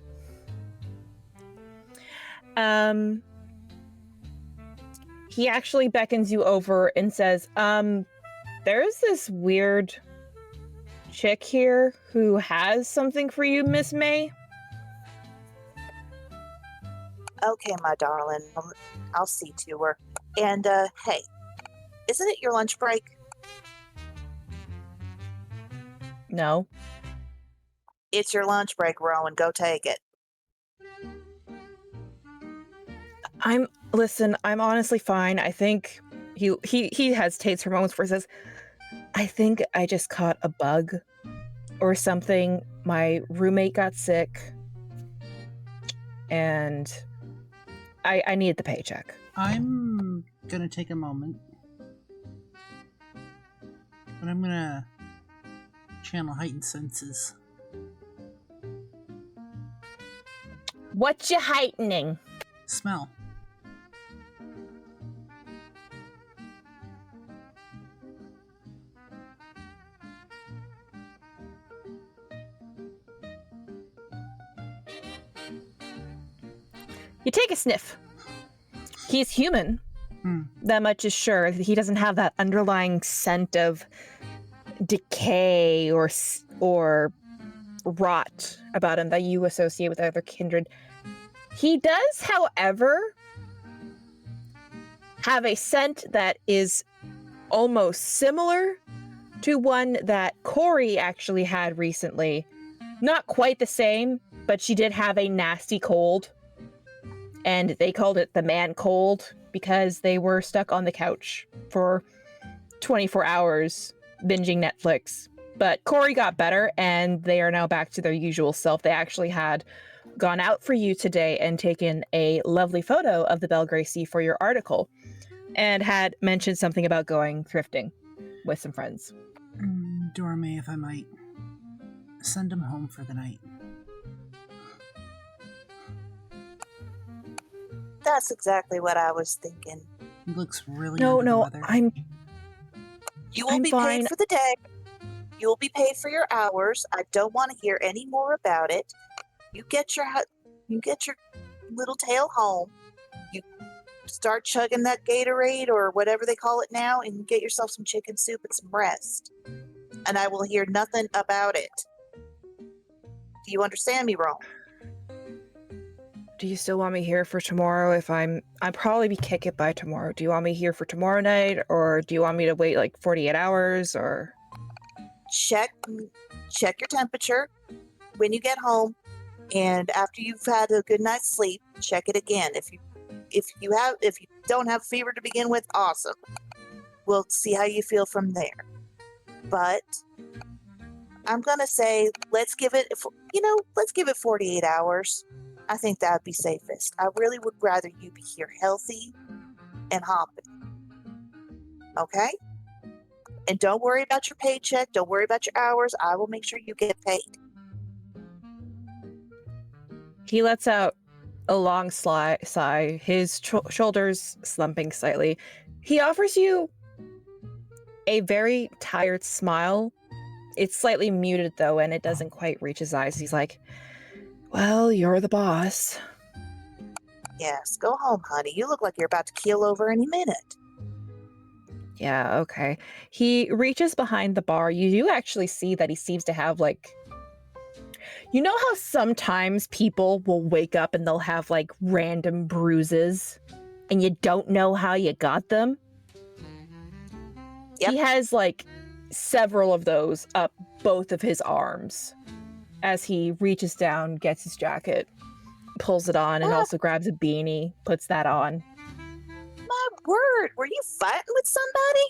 He actually beckons you over and says, there's this weird chick here who has something for you, Miss Mae. Okay, my darling. I'll see to her. And, hey, isn't it your lunch break? No. It's your lunch break, Rowan. Go take it. Listen, I'm honestly fine. I think he hesitates for moments before he says, I think I just caught a bug or something. My roommate got sick and I needed the paycheck. I'm gonna take a moment, but I'm gonna channel heightened senses. What you heightening? Smell. You take a sniff. He's human. That much is sure. He doesn't have that underlying scent of decay or rot about him that you associate with other kindred. He does, however, have a scent that is almost similar to one that Corey actually had recently. Not quite the same, but she did have a nasty cold. And they called it the man cold because they were stuck on the couch for 24 hours binging Netflix. But Corey got better and they are now back to their usual self. They actually had gone out for you today and taken a lovely photo of the Belle Gracie for your article and had mentioned something about going thrifting with some friends. Dora Mae, if I might, send him home for the night. That's exactly what I was thinking. He looks really No, under the weather. You will I'm be fine. paid for the day. You will be paid for your hours. I don't want to hear any more about it. You get your little tail home. You start chugging that Gatorade or whatever they call it now, and get yourself some chicken soup and some rest. And I will hear nothing about it. Do you understand me wrong? Do you still want me here for tomorrow? If I'll probably be kick it by tomorrow. Do you want me here for tomorrow night, or do you want me to wait like 48 hours, or? Check your temperature when you get home, and after you've had a good night's sleep, check it again. If you don't have fever to begin with, awesome. We'll see how you feel from there. But I'm gonna say let's give it 48 hours. I think that'd be safest. I really would rather you be here healthy and hopping. Okay? And don't worry about your paycheck. Don't worry about your hours. I will make sure you get paid. He lets out a long sigh, his shoulders slumping slightly. He offers you a very tired smile. It's slightly muted, though, and it doesn't quite reach his eyes. He's like, well, you're the boss. Yes, go home, honey. You look like you're about to keel over any minute. Yeah, okay. He reaches behind the bar. You do actually see that he seems to have, like... You know how sometimes people will wake up and they'll have, like, random bruises, and you don't know how you got them? Yep. He has, like, several of those up both of his arms as he reaches down, gets his jacket, pulls it on, and also grabs a beanie, puts that on. My word, were you fighting with somebody?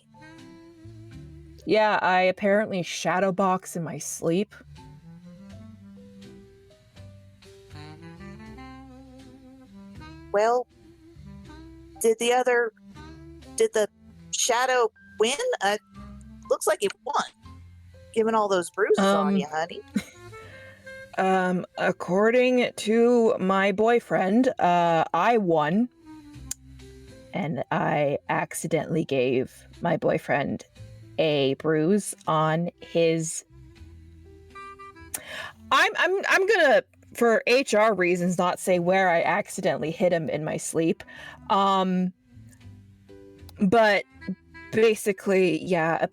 Yeah, I apparently shadowbox in my sleep. Well, did the shadow win? Looks like it won. Given all those bruises on you, honey. According to my boyfriend, I won. And I accidentally gave my boyfriend a bruise on his... I'm gonna, for HR reasons, not say where I accidentally hit him in my sleep. But basically, yeah,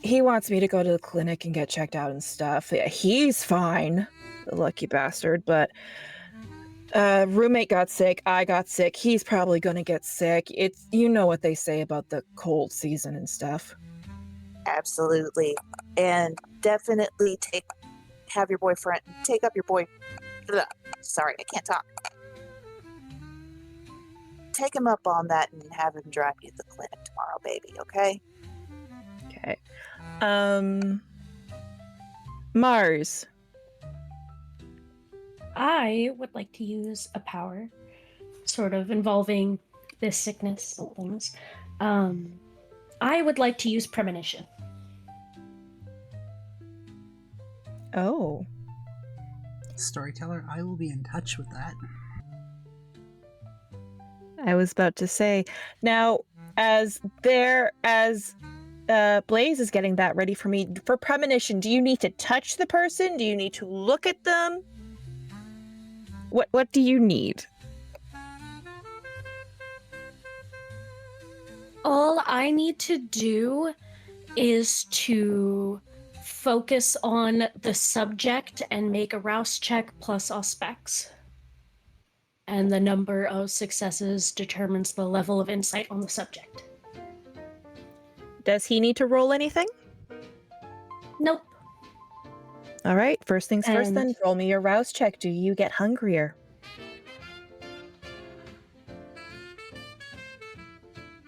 he wants me to go to the clinic and get checked out and stuff. Yeah, he's fine, the lucky bastard, but roommate got sick, I got sick, he's probably gonna get sick. It's, you know what they say about the cold season and stuff. Absolutely. And definitely take up your boyfriend. Sorry, I can't talk. Take him up on that and have him drive you to the clinic tomorrow, baby, okay? Okay. Mars. I would like to use a power sort of involving this sickness and things. I would like to use premonition. Oh. Storyteller, I will be in touch with that. I was about to say. Now, as Blaze is getting that ready for me, for premonition, do you need to touch the person? Do you need to look at them? What do you need? All I need to do is to focus on the subject and make a rouse check plus auspex. And the number of successes determines the level of insight on the subject. Does he need to roll anything? Nope. All right, first things first then, And- roll me your rouse check. Do you get hungrier?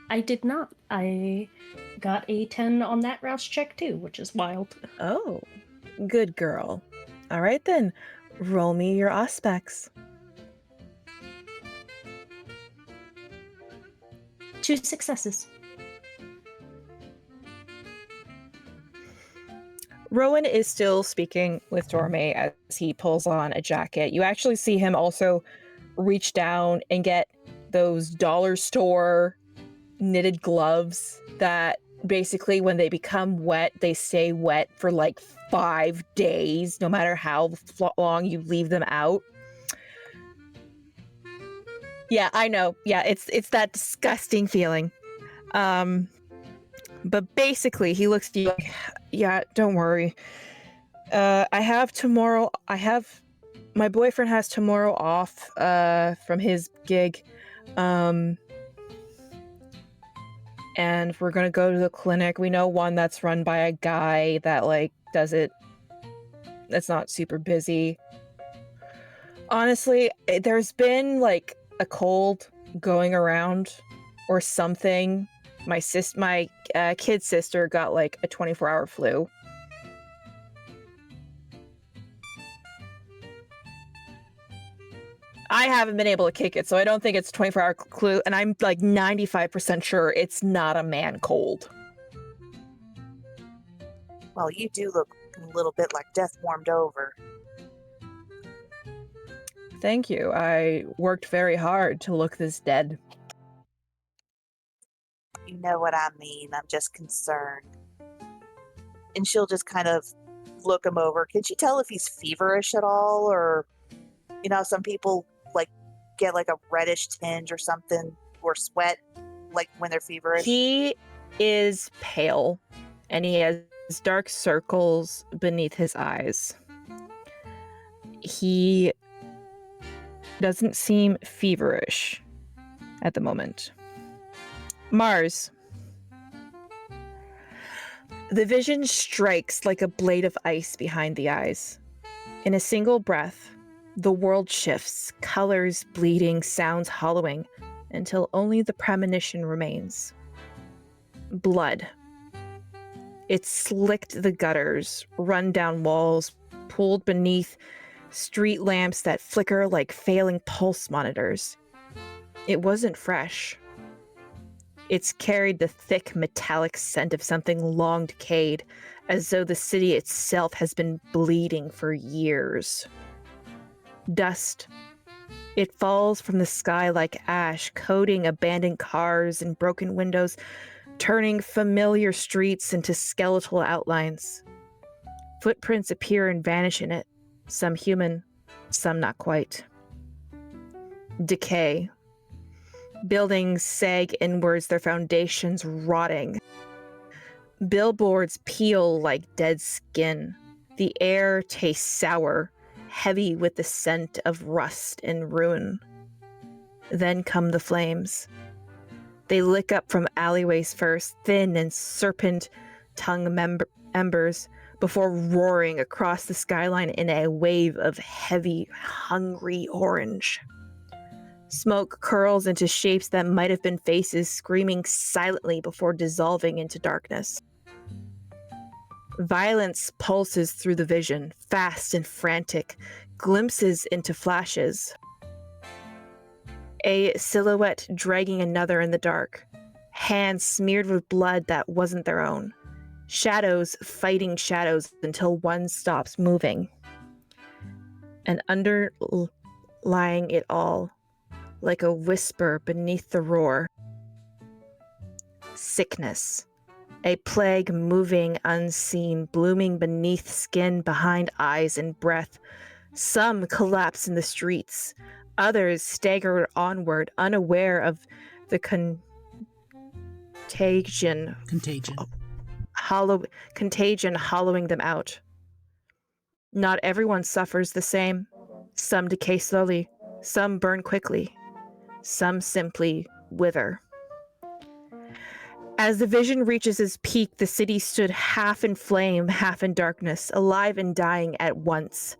I did not. I got a 10 on that rouse check too, which is wild. Oh, good girl. All right then, roll me your auspex. 2 successes. Rowan is still speaking with Dora Mae as he pulls on a jacket. You actually see him also reach down and get those dollar store knitted gloves that basically when they become wet, they stay wet for like 5 days, no matter how long you leave them out. Yeah, I know. Yeah, it's that disgusting feeling. But basically, he looks at you like, yeah, don't worry. I have tomorrow. My boyfriend has tomorrow off from his gig. And we're gonna go to the clinic. We know one that's run by a guy that like does it. That's not super busy. Honestly, there's been like a cold going around or something. My kid sister got like a 24-hour flu. I haven't been able to kick it, so I don't think it's a 24-hour flu, and I'm like 95% sure it's not a man cold. Well, you do look a little bit like death warmed over. Thank you. I worked very hard to look this dead. You know what I mean. I'm just concerned. And she'll just kind of look him over. Can she tell if he's feverish at all? Or, you know, some people like get like a reddish tinge or something, or sweat like when they're feverish. He is pale, and he has dark circles beneath his eyes. He doesn't seem feverish at the moment. Mars. The vision strikes like a blade of ice behind the eyes. In a single breath, the world shifts, colors bleeding, sounds hollowing, until only the premonition remains. Blood. It slicked the gutters, run down walls, pulled beneath street lamps that flicker like failing pulse monitors. It wasn't fresh. It's carried the thick metallic scent of something long decayed, as though the city itself has been bleeding for years. Dust. It falls from the sky like ash, coating abandoned cars and broken windows, turning familiar streets into skeletal outlines. Footprints appear and vanish in it, some human, some not quite. Decay. Buildings sag inwards, their foundations rotting. Billboards peel like dead skin. The air tastes sour, heavy with the scent of rust and ruin. Then come the flames. They lick up from alleyways first, thin and serpent-tongue embers, before roaring across the skyline in a wave of heavy, hungry orange. Smoke curls into shapes that might have been faces, screaming silently before dissolving into darkness. Violence pulses through the vision, fast and frantic, glimpses into flashes. A silhouette dragging another in the dark, hands smeared with blood that wasn't their own. Shadows fighting shadows until one stops moving. And underlying it all, like a whisper beneath the roar. Sickness. A plague moving unseen, blooming beneath skin, behind eyes and breath. Some collapse in the streets. Others stagger onward, unaware of the contagion hollowing them out. Not everyone suffers the same. Some decay slowly. Some burn quickly. Some simply wither. As the vision reaches its peak, the city stood half in flame, half in darkness, alive and dying at once.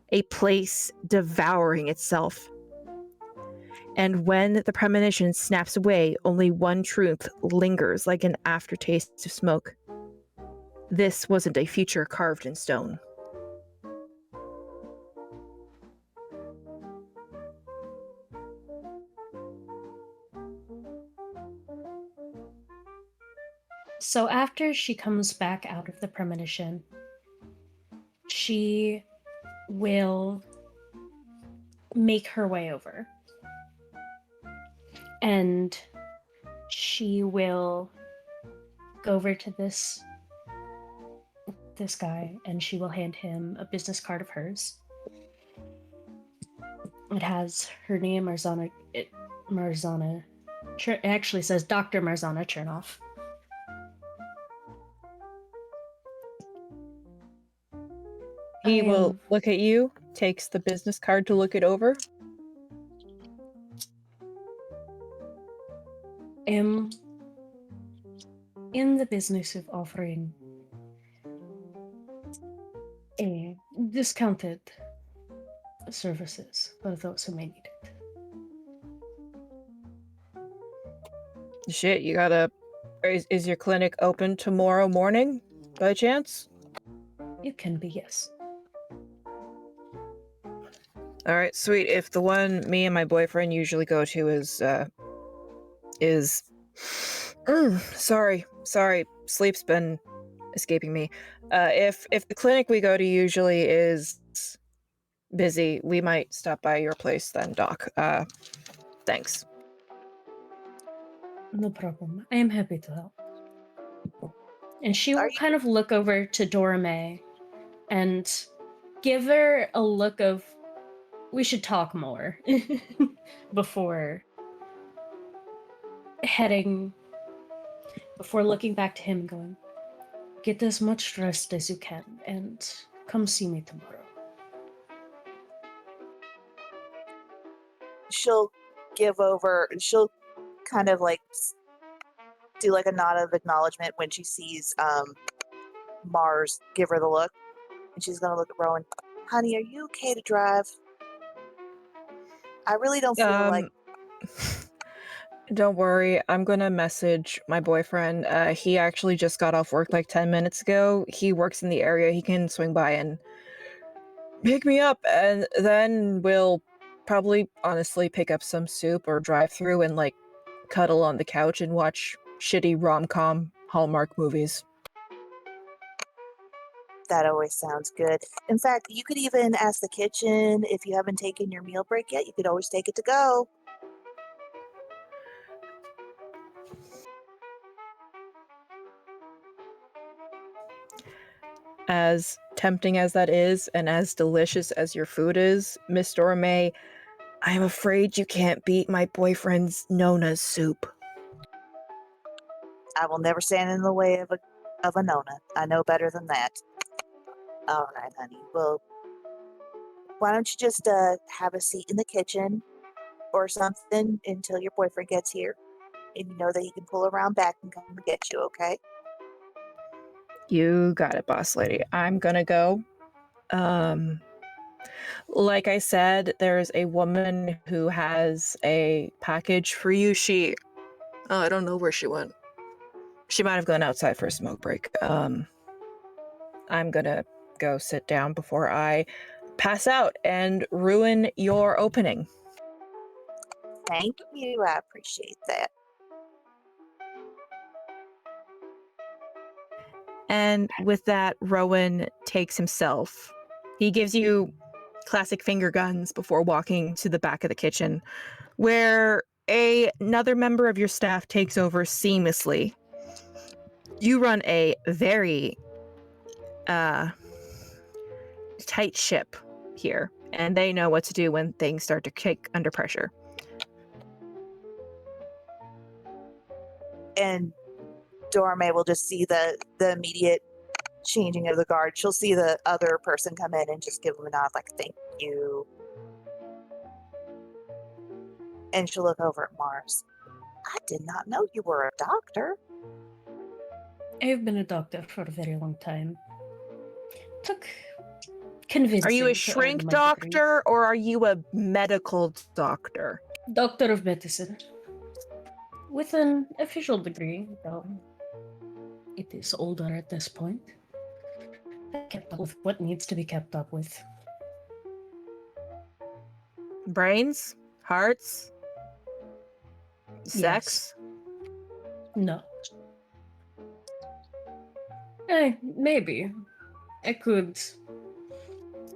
A place devouring itself. And when the premonition snaps away, only one truth lingers like an aftertaste of smoke. This wasn't a future carved in stone. So after she comes back out of the premonition, she will make her way over. And she will go over to this guy, and she will hand him a business card of hers. It has her name, Marzana. It actually says Dr. Marzana Chernoff. He will look at you, takes the business card to look it over. Am in the business of offering a discounted services for those who may need it. Shit, you gotta... Is your clinic open tomorrow morning, by chance? It can be, yes. Alright, sweet. If the one me and my boyfriend usually go to sorry, sleep's been escaping me. If the clinic we go to usually is busy, we might stop by your place then, Doc. Thanks. No problem. I am happy to help. And she Are will you- kind of look over to Dora Mae and give her a look of, we should talk more before looking back to him and going, get as much rest as you can and come see me tomorrow. She'll kind of like do like a nod of acknowledgement when she sees Mars give her the look. And she's gonna look at Rowan. Honey, are you okay to drive? I really don't feel like... Don't worry, I'm gonna message my boyfriend. He actually just got off work like 10 minutes ago. He works in the area. He can swing by and pick me up, and then we'll probably honestly pick up some soup or drive through and like cuddle on the couch and watch shitty rom-com Hallmark movies. That always sounds good. In fact, you could even ask the kitchen if you haven't taken your meal break yet. You could always take it to go. As tempting as that is, and as delicious as your food is, Miss Dora Mae, I'm afraid you can't beat my boyfriend's Nona's soup. I will never stand in the way of a Nona. I know better than that. All right, honey. Well, why don't you just have a seat in the kitchen or something until your boyfriend gets here, and you know that he can pull around back and come and get you, okay? You got it, boss lady. I'm gonna go. Like I said, there's a woman who has a package for you. I don't know where she went. She might have gone outside for a smoke break. I'm gonna go sit down before I pass out and ruin your opening. Thank you. I appreciate that. And with that, Rowan takes himself. He gives you classic finger guns before walking to the back of the kitchen, where another member of your staff takes over seamlessly. You run a very tight ship here, and they know what to do when things start to kick under pressure. And Dora Mae will just see the immediate changing of the guard. She'll see the other person come in and just give them a nod like, thank you. And she'll look over at Mars. I did not know you were a doctor. I've been a doctor for a very long time. Took convincing. Are you a to shrink earn my degree. doctor or are you a medical doctor? Doctor of medicine. With an official degree, though it is older at this point. Kept up with what needs to be kept up with. Brains? Hearts? Sex? No. Maybe. I could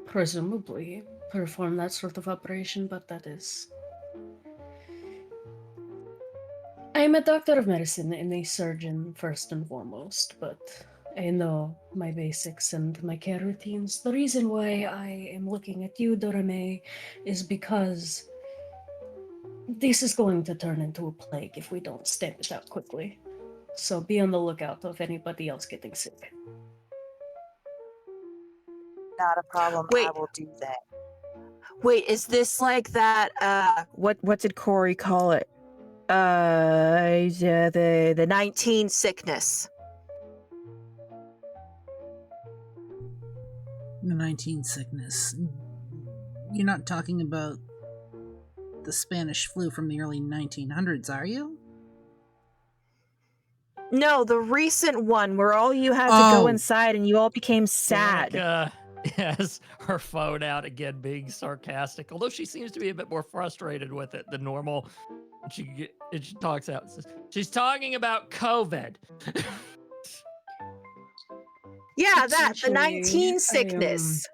presumably perform that sort of operation, but that is... I'm a doctor of medicine and a surgeon first and foremost, but I know my basics and my care routines. The reason why I am looking at you, Dora Mae, is because this is going to turn into a plague if we don't stamp it out quickly. So be on the lookout of anybody else getting sick. Not a problem. Wait. I will do that. Wait, is this like that, what did Corey call it? The 19 sickness. The 19 sickness. You're not talking about the Spanish flu from the early 1900s, are you? No, the recent one where all you had to go inside and you all became sad. Danica has her phone out again, being sarcastic, although she seems to be a bit more frustrated with it than normal. She talks out and says, she's talking about COVID. Yeah, the Essentially, 19 sickness.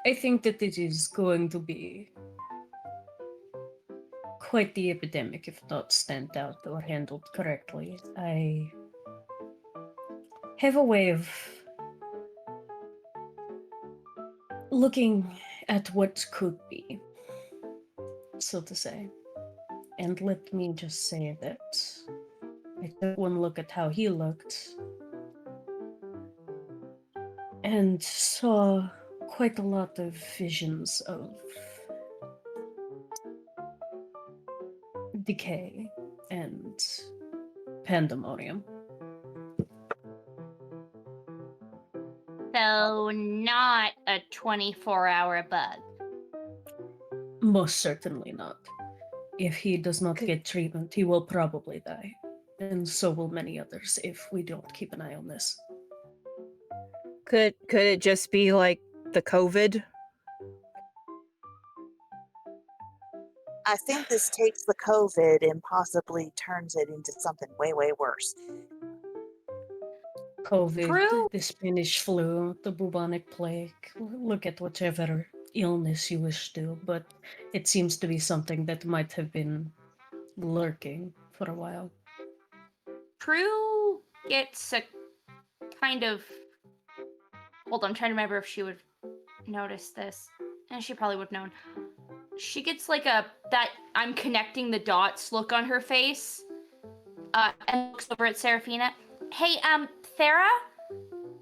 I think that it is going to be quite the epidemic if not stamped out or handled correctly. I have a way of looking at what could be, so to say. And let me just say that I took one look at how he looked and saw quite a lot of visions of decay and pandemonium. So, not a 24-hour bug. Most certainly not. If he does not get treatment, he will probably die. And so will many others if we don't keep an eye on this. Could it just be like the COVID? I think this takes the COVID and possibly turns it into something way, way worse. COVID, Prue? the Spanish flu, the bubonic plague. Look at whichever illness you wish to, but it seems to be something that might have been lurking for a while. Prue gets a kind of... Hold on, I'm trying to remember if she would notice this. And she probably would have known. She gets like that I'm connecting the dots look on her face. And looks over at Serafina. Hey, Sarah?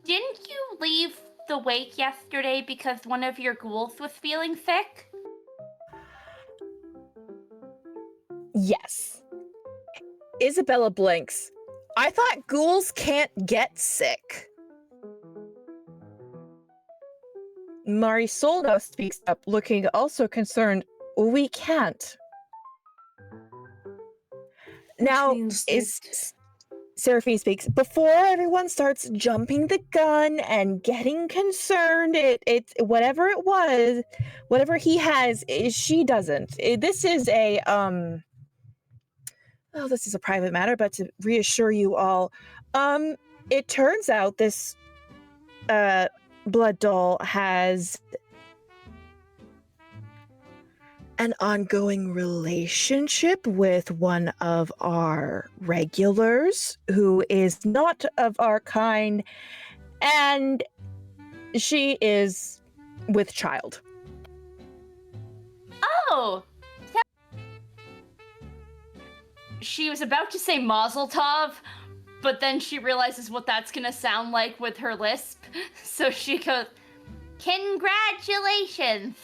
Didn't you leave the wake yesterday because one of your ghouls was feeling sick? Yes. Isabella blinks. I thought ghouls can't get sick. Marisol now speaks up, looking also concerned. We can't. Now, Serafina speaks. Before everyone starts jumping the gun and getting concerned, it whatever it was, whatever he has, she doesn't. This is a well, this is a private matter, but to reassure you all, it turns out this blood doll has an ongoing relationship with one of our regulars who is not of our kind, and she is with child. Oh! She was about to say Mazel Tov, but then she realizes what that's gonna sound like with her lisp, so she goes, "Congratulations!"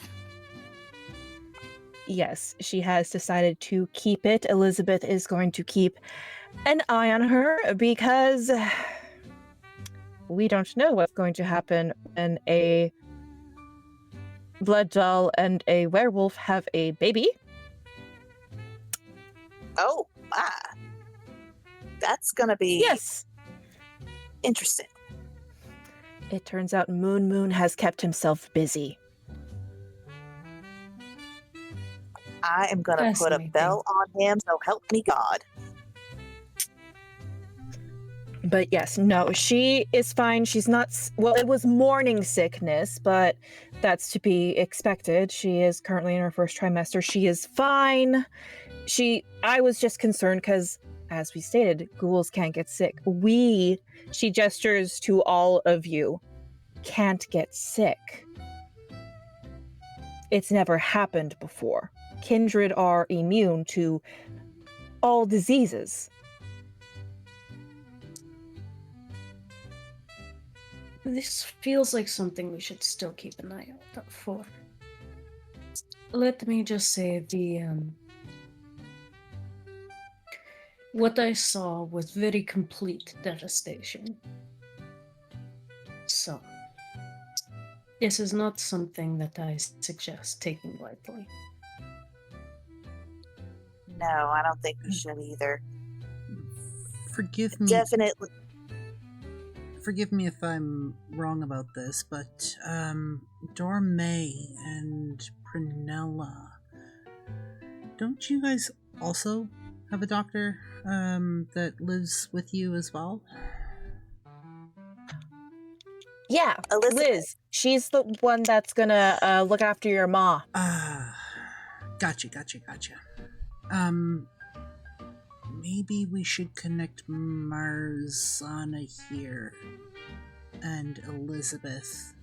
Yes, she has decided to keep it. Elizabeth is going to keep an eye on her because we don't know what's going to happen when a blood doll and a werewolf have a baby. Oh, my. That's gonna be interesting. It turns out Moon has kept himself busy. I am gonna put a bell on him, so help me God. But yes, no, she is fine. She's not, well, it was morning sickness, but that's to be expected. She is currently in her first trimester. She is fine. I was just concerned because, as we stated, ghouls can't get sick. She gestures to all of you, can't get sick. It's never happened before. Kindred are immune to all diseases. This feels like something we should still keep an eye out for. Let me just say what I saw was very complete devastation. So, this is not something that I suggest taking lightly. No, I don't think we should either. Forgive me. Definitely. Forgive me if I'm wrong about this, but Dora Mae and Prunella, don't you guys also have a doctor that lives with you as well? Yeah, Elizabeth. Liz. She's the one that's gonna look after your ma. Gotcha. Maybe we should connect Marzana here and Elizabeth.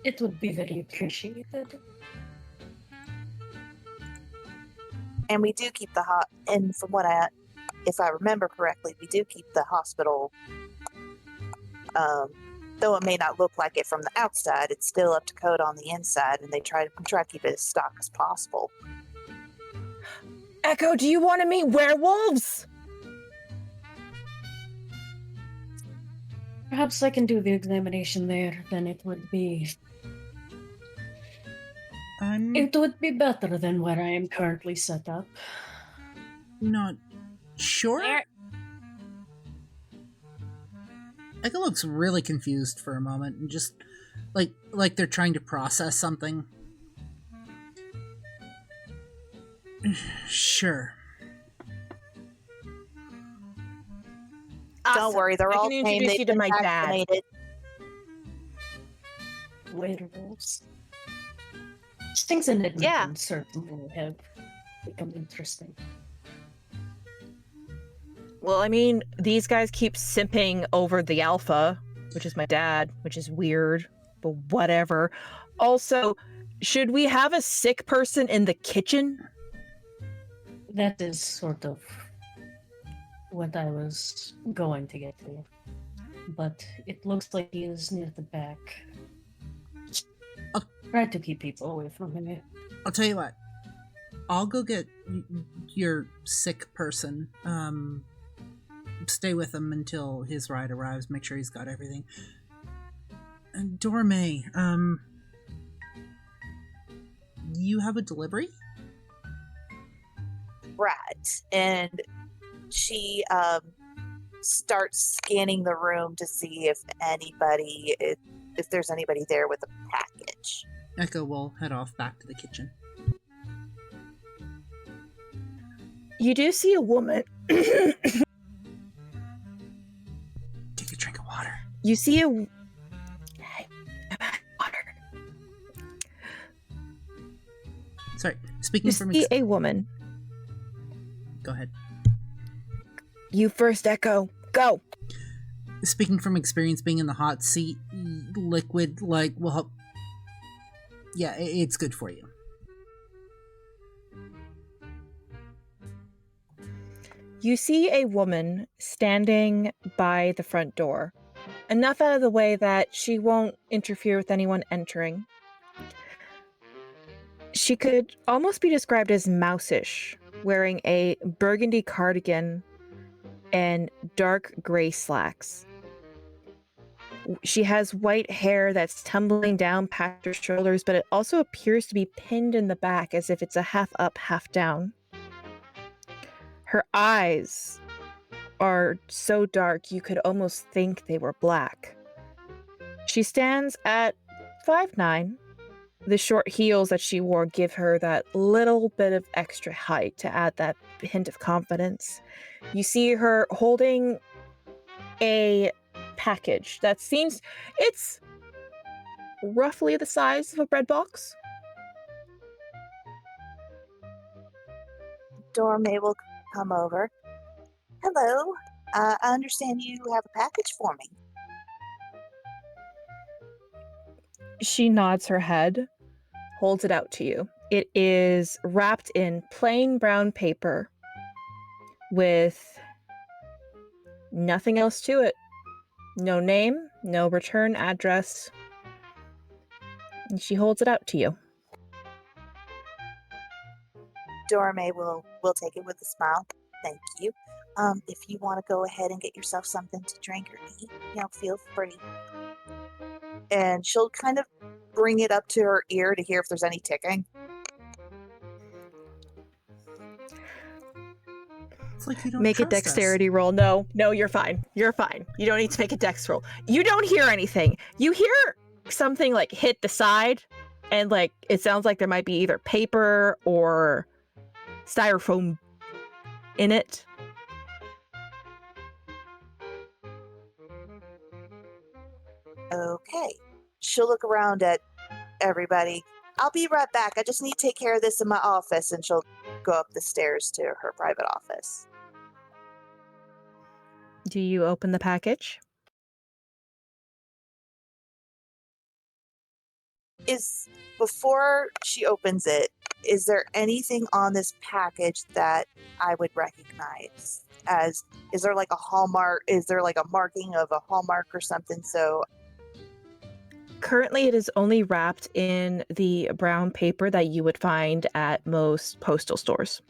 It would be very appreciated. And we do keep and from what if I remember correctly, we do keep the hospital, though it may not look like it from the outside, it's still up to code on the inside, and we try to keep it as stock as possible. Echo, do you want to meet werewolves? Perhaps I can do the examination there, then it would be better than where I am currently set up. Not sure? Echo looks really confused for a moment and just like they're trying to process something. Sure. Awesome. Don't worry, they're I all can trained. introduce They've you to been my dad. vaccinated. Werewolves. Things in Edmonton Yeah. certainly have become interesting. Well, I mean, these guys keep simping over the alpha, which is my dad, which is weird, but whatever. Also, should we have a sick person in the kitchen? That is sort of what I was going to get to. But it looks like he is near the back. Try to keep people away from him. I'll tell you what. I'll go get your sick person. Stay with him until his ride arrives. Make sure he's got everything. And Dora Mae, you have a delivery? Right. And she starts scanning the room to see if there's anybody there with a package. Echo will head off back to the kitchen. You do see a woman. Take a drink of water. You see a... Hey, water. Sorry, speaking You from see a woman. Go ahead. You first, Echo. Go. Speaking from experience, being in the hot seat, liquid will help. Yeah, it's good for you. You see a woman standing by the front door, enough out of the way that she won't interfere with anyone entering. She could almost be described as mouseish, wearing a burgundy cardigan and dark gray slacks. She has white hair that's tumbling down past her shoulders, but it also appears to be pinned in the back as if it's a half up, half down. Her eyes are so dark you could almost think they were black. She stands at 5'9". The short heels that she wore give her that little bit of extra height to add that hint of confidence. You see her holding a package that seems, it's roughly the size of a bread box. Dora Mae will come over. Hello, I understand you have a package for me. She nods her head, holds it out to you. It is wrapped in plain brown paper with nothing else to it. No name, no return address. And she holds it out to you. Dora Mae will take it with a smile. Thank you. If you want to go ahead and get yourself something to drink or eat, feel free. And she'll kind of bring it up to her ear to hear if there's any ticking. It's like you don't Make a trust dexterity roll. No, you're fine. You're fine. You don't need to make a dex roll. You don't hear anything. You hear something like hit the side, and like it sounds like there might be either paper or styrofoam in it. Okay. She'll look around at everybody. I'll be right back. I just need to take care of this in my office. And she'll go up the stairs to her private office. Do you open the package? Before she opens it, is there anything on this package that I would recognize? Is there like a hallmark? Is there like a marking of a hallmark or something? So Currently, it is only wrapped in the brown paper that you would find at most postal stores.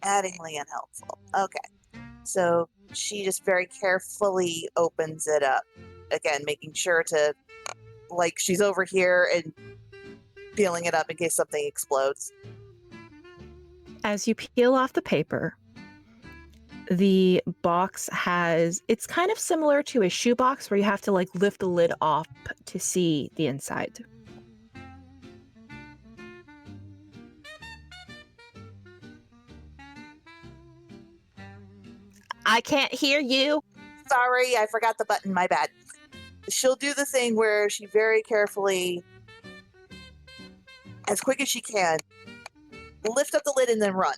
addingly unhelpful. Okay. So she just very carefully opens it up. Again, making sure to, like, she's over here and peeling it up in case something explodes. As you peel off the paper, the box it's kind of similar to a shoebox where you have to like lift the lid off to see the inside. I can't hear you. Sorry, I forgot the button, my bad. She'll do the thing where she very carefully, as quick as she can, lift up the lid and then run.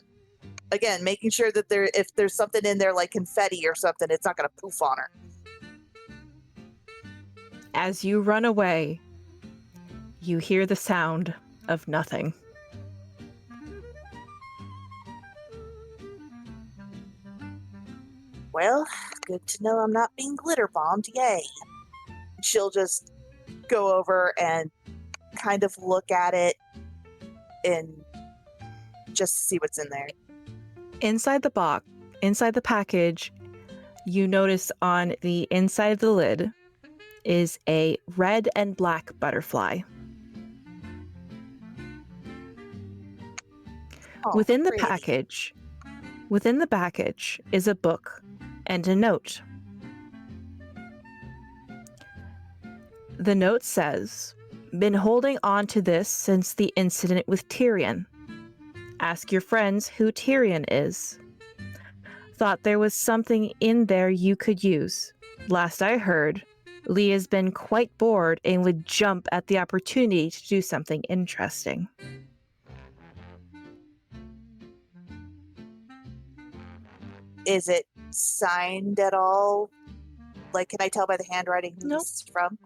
Again, making sure that if there's something in there like confetti or something, it's not going to poof on her. As you run away, you hear the sound of nothing. Well, good to know I'm not being glitter bombed. Yay. She'll just go over and kind of look at it and just see what's in there. Inside the package, you notice on the inside of the lid is a red and black butterfly. Oh, Within the pretty. package is a book and a note. The note says, "Been holding on to this since the incident with Tyrion. Ask your friends who Tyrion is. Thought there was something in there you could use. Last I heard, Lee has been quite bored and would jump at the opportunity to do something interesting." Is it signed at all? Like, can I tell by the handwriting who Nope. this is from?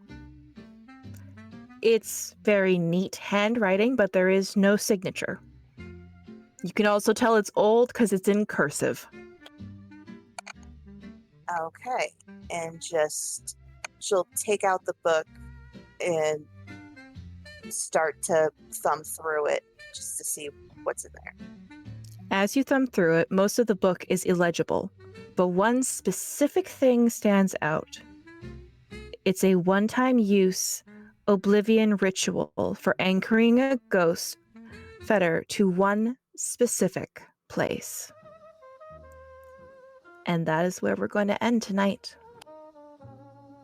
It's very neat handwriting, but there is no signature. You can also tell it's old because it's in cursive. Okay. And she'll take out the book and start to thumb through it just to see what's in there. As you thumb through it, most of the book is illegible, but one specific thing stands out. It's a one-time use oblivion ritual for anchoring a ghost fetter to one specific place. And that is where we're going to end tonight.